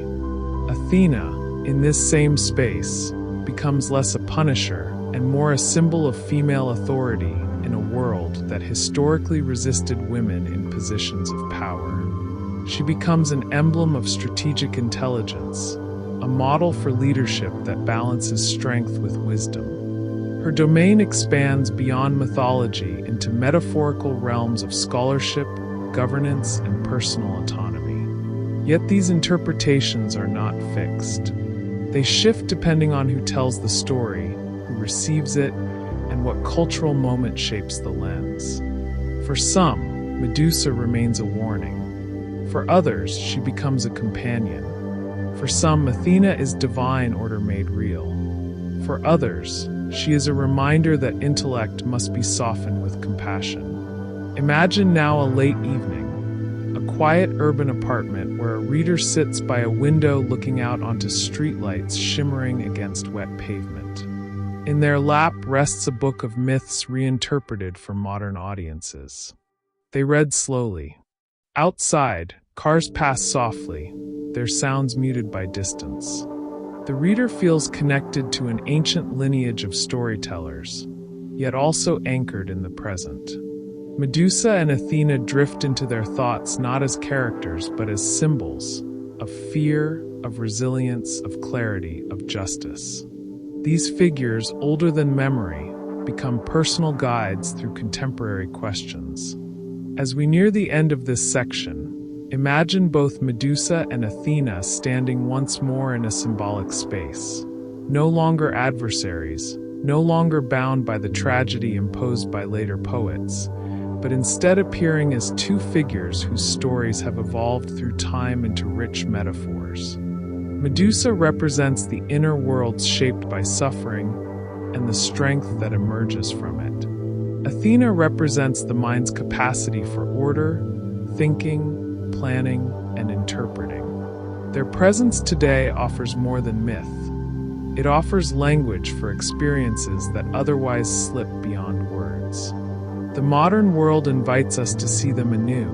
Athena, in this same space, becomes less a punisher and more a symbol of female authority in a world that historically resisted women in positions of power. She becomes an emblem of strategic intelligence, a model for leadership that balances strength with wisdom. Her domain expands beyond mythology into metaphorical realms of scholarship, governance, and personal autonomy. Yet these interpretations are not fixed. They shift depending on who tells the story, who receives it, and what cultural moment shapes the lens. For some, Medusa remains a warning. For others, she becomes a companion. For some, Athena is divine order made real. For others, she is a reminder that intellect must be softened with compassion. Imagine now a late evening, a quiet urban apartment where a reader sits by a window looking out onto streetlights shimmering against wet pavement. In their lap rests a book of myths reinterpreted for modern audiences. They read slowly. Outside, cars pass softly, their sounds muted by distance. The reader feels connected to an ancient lineage of storytellers, yet also anchored in the present. Medusa and Athena drift into their thoughts not as characters but as symbols of fear, of resilience, of clarity, of justice. These figures, older than memory, become personal guides through contemporary questions. As we near the end of this section, imagine both Medusa and Athena standing once more in a symbolic space, no longer adversaries, no longer bound by the tragedy imposed by later poets, but instead appearing as two figures whose stories have evolved through time into rich metaphors. Medusa represents the inner world shaped by suffering and the strength that emerges from it. Athena represents the mind's capacity for order, thinking, planning, and interpreting. Their presence today offers more than myth. It offers language for experiences that otherwise slip beyond words. The modern world invites us to see them anew,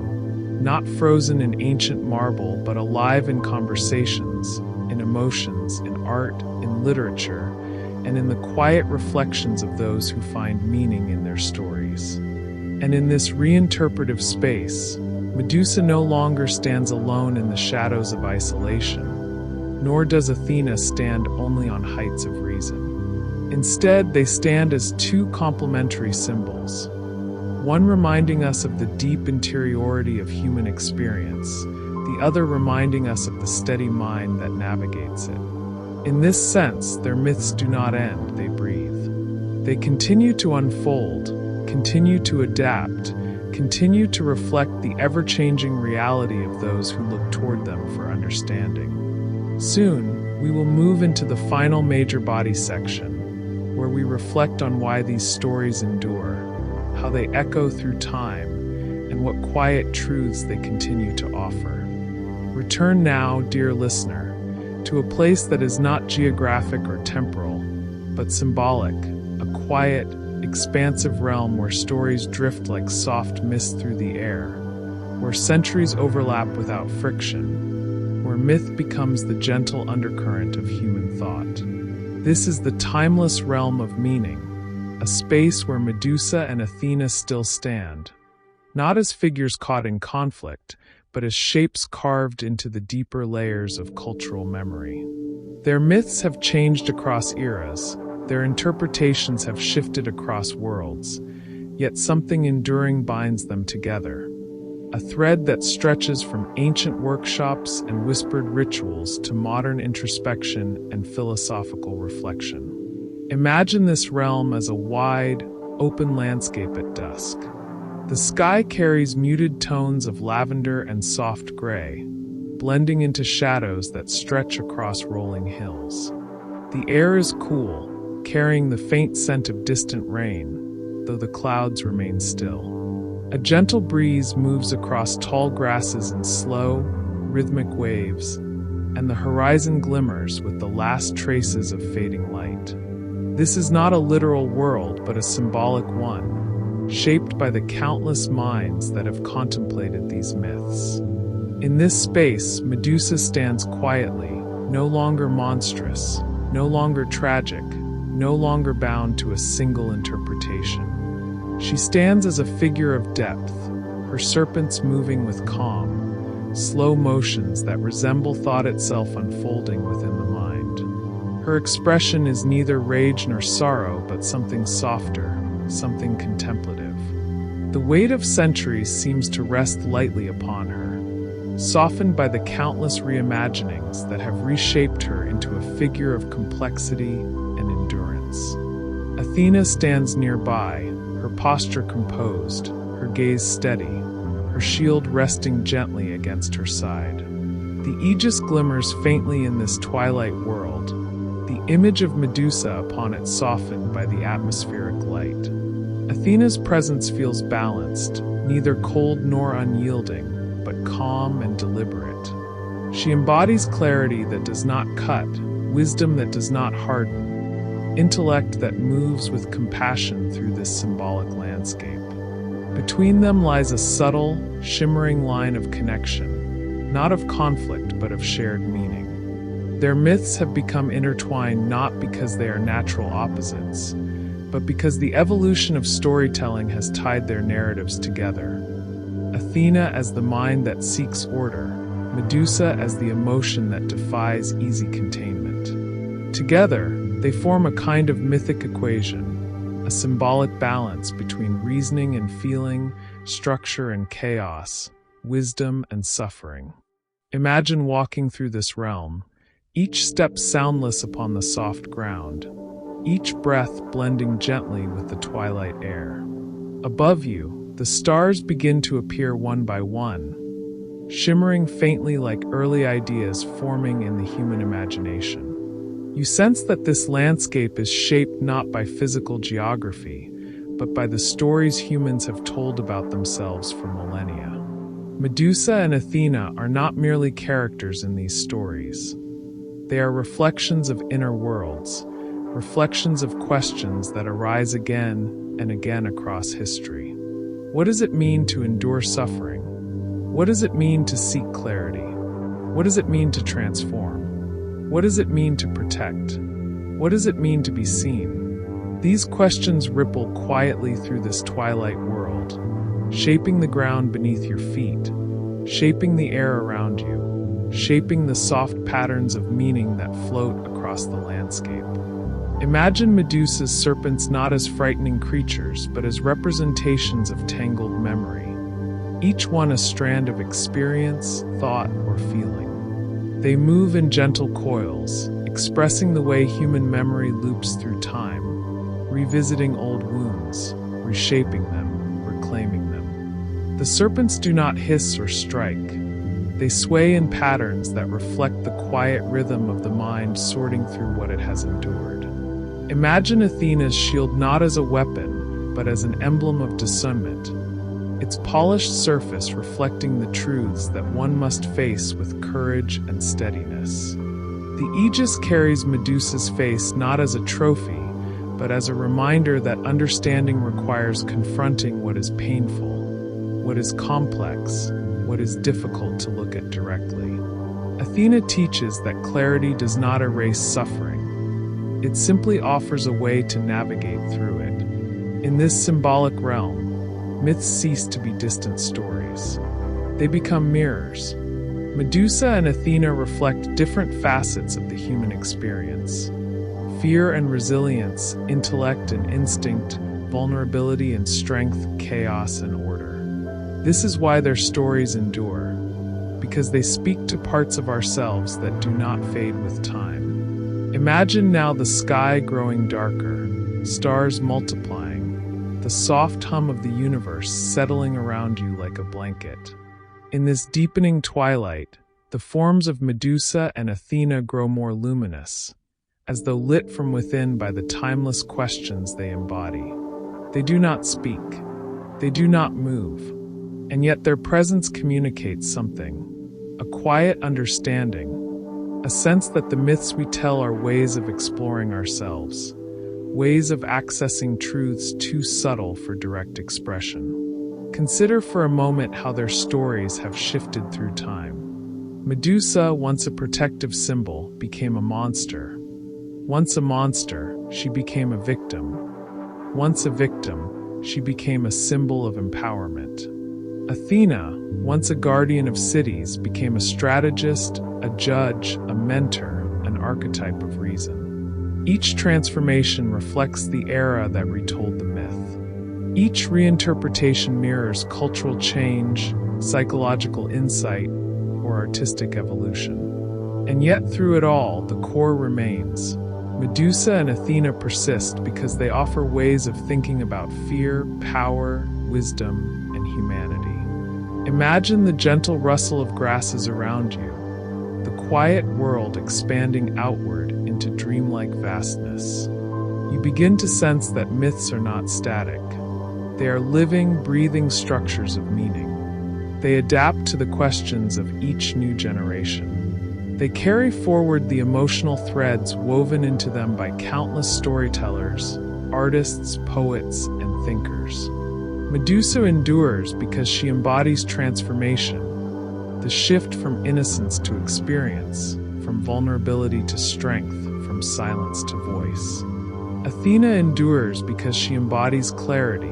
not frozen in ancient marble, but alive in conversations, in emotions, in art, in literature, and in the quiet reflections of those who find meaning in their stories. And in this reinterpretive space, Medusa no longer stands alone in the shadows of isolation, nor does Athena stand only on heights of reason. Instead, they stand as two complementary symbols, one reminding us of the deep interiority of human experience, the other reminding us of the steady mind that navigates it. In this sense, their myths do not end, they breathe. They continue to unfold, continue to adapt, continue to reflect the ever-changing reality of those who look toward them for understanding. Soon, we will move into the final major body section, where we reflect on why these stories endure, how they echo through time, and what quiet truths they continue to offer. Return now, dear listener, to a place that is not geographic or temporal, but symbolic, a quiet, expansive realm where stories drift like soft mist through the air, where centuries overlap without friction, where myth becomes the gentle undercurrent of human thought. This is the timeless realm of meaning, a space where Medusa and Athena still stand, not as figures caught in conflict, but as shapes carved into the deeper layers of cultural memory. Their myths have changed across eras, their interpretations have shifted across worlds, yet something enduring binds them together. A thread that stretches from ancient workshops and whispered rituals to modern introspection and philosophical reflection. Imagine this realm as a wide, open landscape at dusk. The sky carries muted tones of lavender and soft gray, blending into shadows that stretch across rolling hills. The air is cool, carrying the faint scent of distant rain, though the clouds remain still. A gentle breeze moves across tall grasses in slow, rhythmic waves, and the horizon glimmers with the last traces of fading light. This is not a literal world, but a symbolic one, shaped by the countless minds that have contemplated these myths. In this space, Medusa stands quietly, no longer monstrous, no longer tragic, no longer bound to a single interpretation. She stands as a figure of depth, her serpents moving with calm, slow motions that resemble thought itself unfolding within the mind. Her expression is neither rage nor sorrow, but something softer, something contemplative. The weight of centuries seems to rest lightly upon her, softened by the countless reimaginings that have reshaped her into a figure of complexity and endurance. Athena stands nearby, her posture composed, her gaze steady, her shield resting gently against her side. The aegis glimmers faintly in this twilight world, the image of Medusa upon it softened by the atmospheric light. Athena's presence feels balanced, neither cold nor unyielding, but calm and deliberate. She embodies clarity that does not cut, wisdom that does not harden, intellect that moves with compassion through this symbolic landscape. Between them lies a subtle, shimmering line of connection, not of conflict but of shared meaning. Their myths have become intertwined not because they are natural opposites, but because the evolution of storytelling has tied their narratives together. Athena as the mind that seeks order, Medusa as the emotion that defies easy containment. Together, they form a kind of mythic equation, a symbolic balance between reasoning and feeling, structure and chaos, wisdom and suffering. Imagine walking through this realm, each step soundless upon the soft ground, each breath blending gently with the twilight air. Above you, the stars begin to appear one by one, shimmering faintly like early ideas forming in the human imagination. You sense that this landscape is shaped not by physical geography, but by the stories humans have told about themselves for millennia. Medusa and Athena are not merely characters in these stories. They are reflections of inner worlds, reflections of questions that arise again and again across history. What does it mean to endure suffering? What does it mean to seek clarity? What does it mean to transform? What does it mean to protect? What does it mean to be seen? These questions ripple quietly through this twilight world, shaping the ground beneath your feet, shaping the air around you, shaping the soft patterns of meaning that float across the landscape. Imagine Medusa's serpents not as frightening creatures, but as representations of tangled memory, each one a strand of experience, thought, or feeling. They move in gentle coils, expressing the way human memory loops through time, revisiting old wounds, reshaping them, reclaiming them. The serpents do not hiss or strike. They sway in patterns that reflect the quiet rhythm of the mind sorting through what it has endured. Imagine Athena's shield not as a weapon, but as an emblem of discernment, its polished surface reflecting the truths that one must face with courage and steadiness. The aegis carries Medusa's face not as a trophy, but as a reminder that understanding requires confronting what is painful, what is complex, what is difficult to look at directly. Athena teaches that clarity does not erase suffering. It simply offers a way to navigate through it. In this symbolic realm, myths cease to be distant stories. They become mirrors. Medusa and Athena reflect different facets of the human experience. Fear and resilience, intellect and instinct, vulnerability and strength, chaos and order. This is why their stories endure, because they speak to parts of ourselves that do not fade with time. Imagine now the sky growing darker, stars multiplying, the soft hum of the universe settling around you like a blanket. In this deepening twilight, the forms of Medusa and Athena grow more luminous, as though lit from within by the timeless questions they embody. They do not speak, they do not move, and yet their presence communicates something, a quiet understanding, a sense that the myths we tell are ways of exploring ourselves, ways of accessing truths too subtle for direct expression. Consider for a moment how their stories have shifted through time. Medusa, once a protective symbol, became a monster. Once a monster, she became a victim. Once a victim, she became a symbol of empowerment. Athena, once a guardian of cities, became a strategist, a judge, a mentor, an archetype of reason. Each transformation reflects the era that retold the myth. Each reinterpretation mirrors cultural change, psychological insight, or artistic evolution. And yet through it all, the core remains. Medusa and Athena persist because they offer ways of thinking about fear, power, wisdom, and humanity. Imagine the gentle rustle of grasses around you, the quiet world expanding outward into dreamlike vastness. You begin to sense that myths are not static. They are living, breathing structures of meaning. They adapt to the questions of each new generation. They carry forward the emotional threads woven into them by countless storytellers, artists, poets, and thinkers. Medusa endures because she embodies transformation, the shift from innocence to experience, from vulnerability to strength, from silence to voice. Athena endures because she embodies clarity,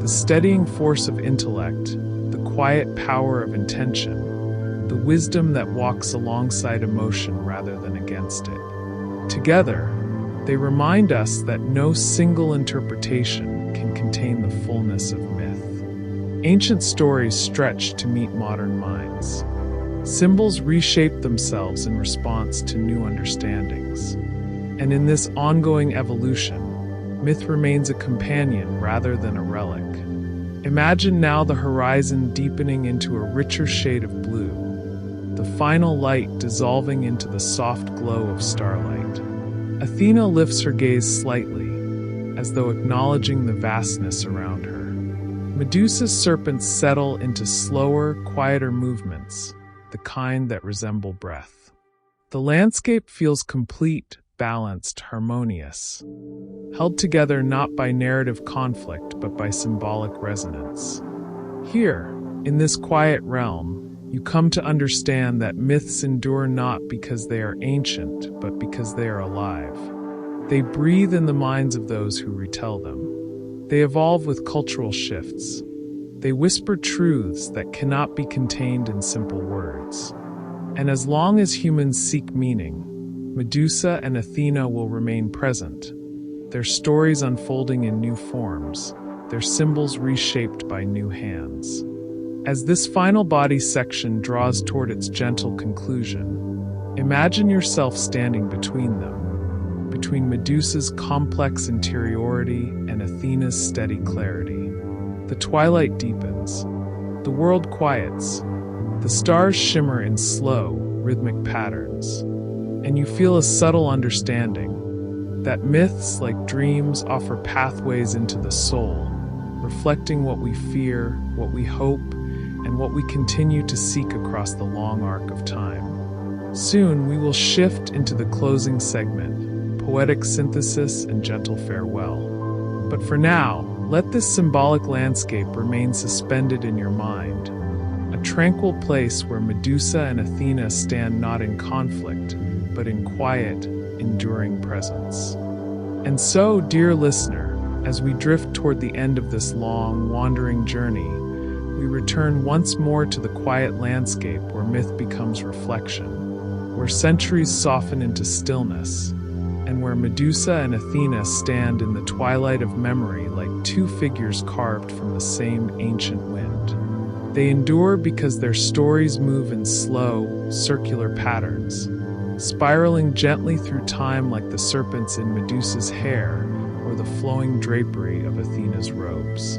the steadying force of intellect, the quiet power of intention, the wisdom that walks alongside emotion rather than against it. Together, they remind us that no single interpretation can contain the fullness of myth. Ancient stories stretch to meet modern minds. Symbols reshape themselves in response to new understandings. And in this ongoing evolution, myth remains a companion rather than a relic. Imagine now the horizon deepening into a richer shade of blue, the final light dissolving into the soft glow of starlight. Athena lifts her gaze slightly, as though acknowledging the vastness around her. Medusa's serpents settle into slower, quieter movements, the kind that resemble breath. The landscape feels complete, balanced, harmonious, held together not by narrative conflict but by symbolic resonance. Here, in this quiet realm, you come to understand that myths endure not because they are ancient, but because they are alive. They breathe in the minds of those who retell them. They evolve with cultural shifts. They whisper truths that cannot be contained in simple words. And as long as humans seek meaning, Medusa and Athena will remain present, their stories unfolding in new forms, their symbols reshaped by new hands. As this final body section draws toward its gentle conclusion, imagine yourself standing between them, between Medusa's complex interiority and Athena's steady clarity. The twilight deepens, the world quiets, the stars shimmer in slow, rhythmic patterns, and you feel a subtle understanding that myths, like dreams, offer pathways into the soul, reflecting what we fear, what we hope, and what we continue to seek across the long arc of time. Soon, we will shift into the closing segment, poetic synthesis and gentle farewell. But for now, let this symbolic landscape remain suspended in your mind. a tranquil place where Medusa and Athena stand not in conflict, but in quiet, enduring presence. And so, dear listener, as we drift toward the end of this long, wandering journey, we return once more to the quiet landscape where myth becomes reflection, where centuries soften into stillness, and where Medusa and Athena stand in the twilight of memory like two figures carved from the same ancient wind. They endure because their stories move in slow, circular patterns, spiraling gently through time like the serpents in Medusa's hair or the flowing drapery of Athena's robes.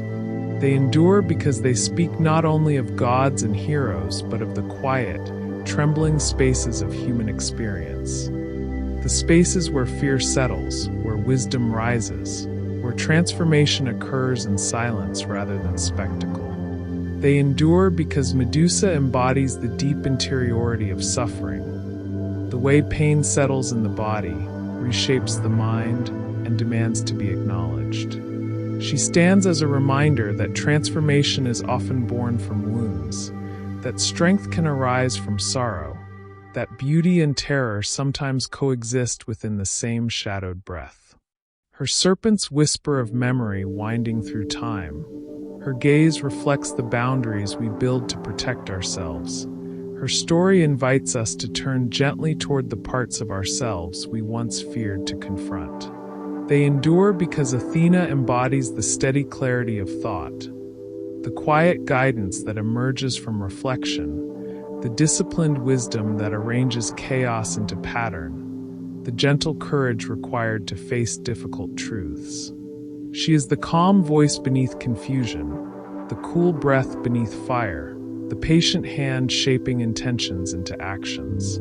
They endure because they speak not only of gods and heroes, but of the quiet, trembling spaces of human experience. The spaces where fear settles, where wisdom rises, where transformation occurs in silence rather than spectacle. They endure because Medusa embodies the deep interiority of suffering, the way pain settles in the body, reshapes the mind, and demands to be acknowledged. She stands as a reminder that transformation is often born from wounds, that strength can arise from sorrow, that beauty and terror sometimes coexist within the same shadowed breath. Her serpent's whisper of memory winding through time, her gaze reflects the boundaries we build to protect ourselves. Her story invites us to turn gently toward the parts of ourselves we once feared to confront. They endure because Athena embodies the steady clarity of thought, the quiet guidance that emerges from reflection, the disciplined wisdom that arranges chaos into pattern, the gentle courage required to face difficult truths. She is the calm voice beneath confusion, the cool breath beneath fire, the patient hand shaping intentions into actions.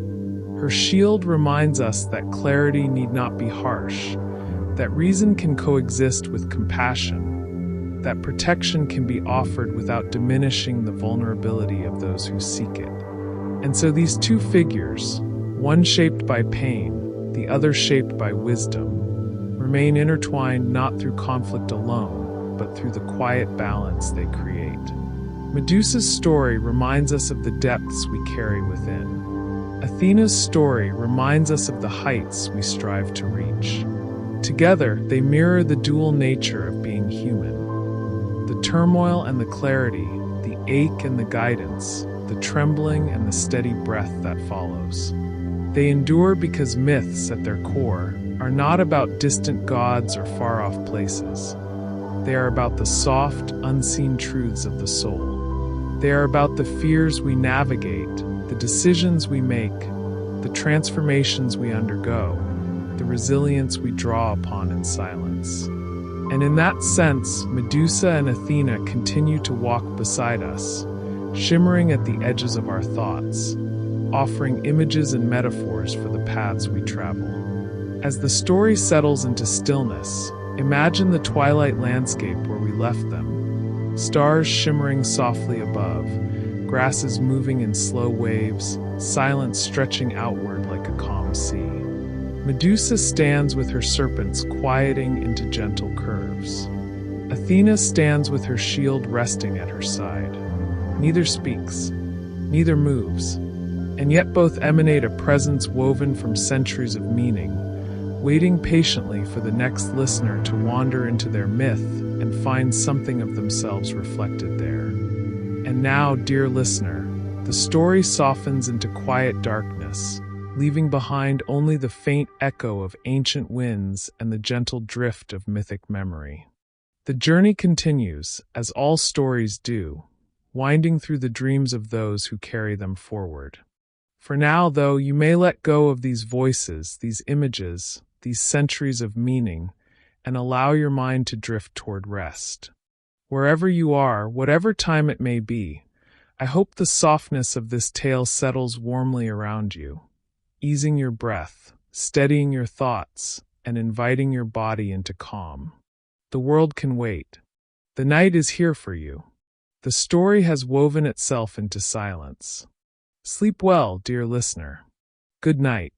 Her shield reminds us that clarity need not be harsh, that reason can coexist with compassion, that protection can be offered without diminishing the vulnerability of those who seek it. And so these two figures, one shaped by pain, the other shaped by wisdom, remain intertwined not through conflict alone, but through the quiet balance they create. Medusa's story reminds us of the depths we carry within. Athena's story reminds us of the heights we strive to reach. Together, they mirror the dual nature of being human. The turmoil and the clarity, the ache and the guidance, the trembling and the steady breath that follows. They endure because myths, at their core, are not about distant gods or far-off places. They are about the soft, unseen truths of the soul. They are about the fears we navigate, the decisions we make, the transformations we undergo, the resilience we draw upon in silence. And in that sense, Medusa and Athena continue to walk beside us, shimmering at the edges of our thoughts, offering images and metaphors for the paths we travel. As the story settles into stillness, imagine the twilight landscape where we left them. Stars shimmering softly above, grasses moving in slow waves, silence stretching outward like a calm sea. Medusa stands with her serpents quieting into gentle curves. Athena stands with her shield resting at her side. Neither speaks, neither moves, and yet both emanate a presence woven from centuries of meaning, waiting patiently for the next listener to wander into their myth and find something of themselves reflected there. And now, dear listener, the story softens into quiet darkness, leaving behind only the faint echo of ancient winds and the gentle drift of mythic memory. The journey continues, as all stories do, winding through the dreams of those who carry them forward. For now, though, you may let go of these voices, these images, these centuries of meaning, and allow your mind to drift toward rest. Wherever you are, whatever time it may be, I hope the softness of this tale settles warmly around you, easing your breath, steadying your thoughts, and inviting your body into calm. The world can wait. The night is here for you. The story has woven itself into silence. Sleep well, dear listener. Good night.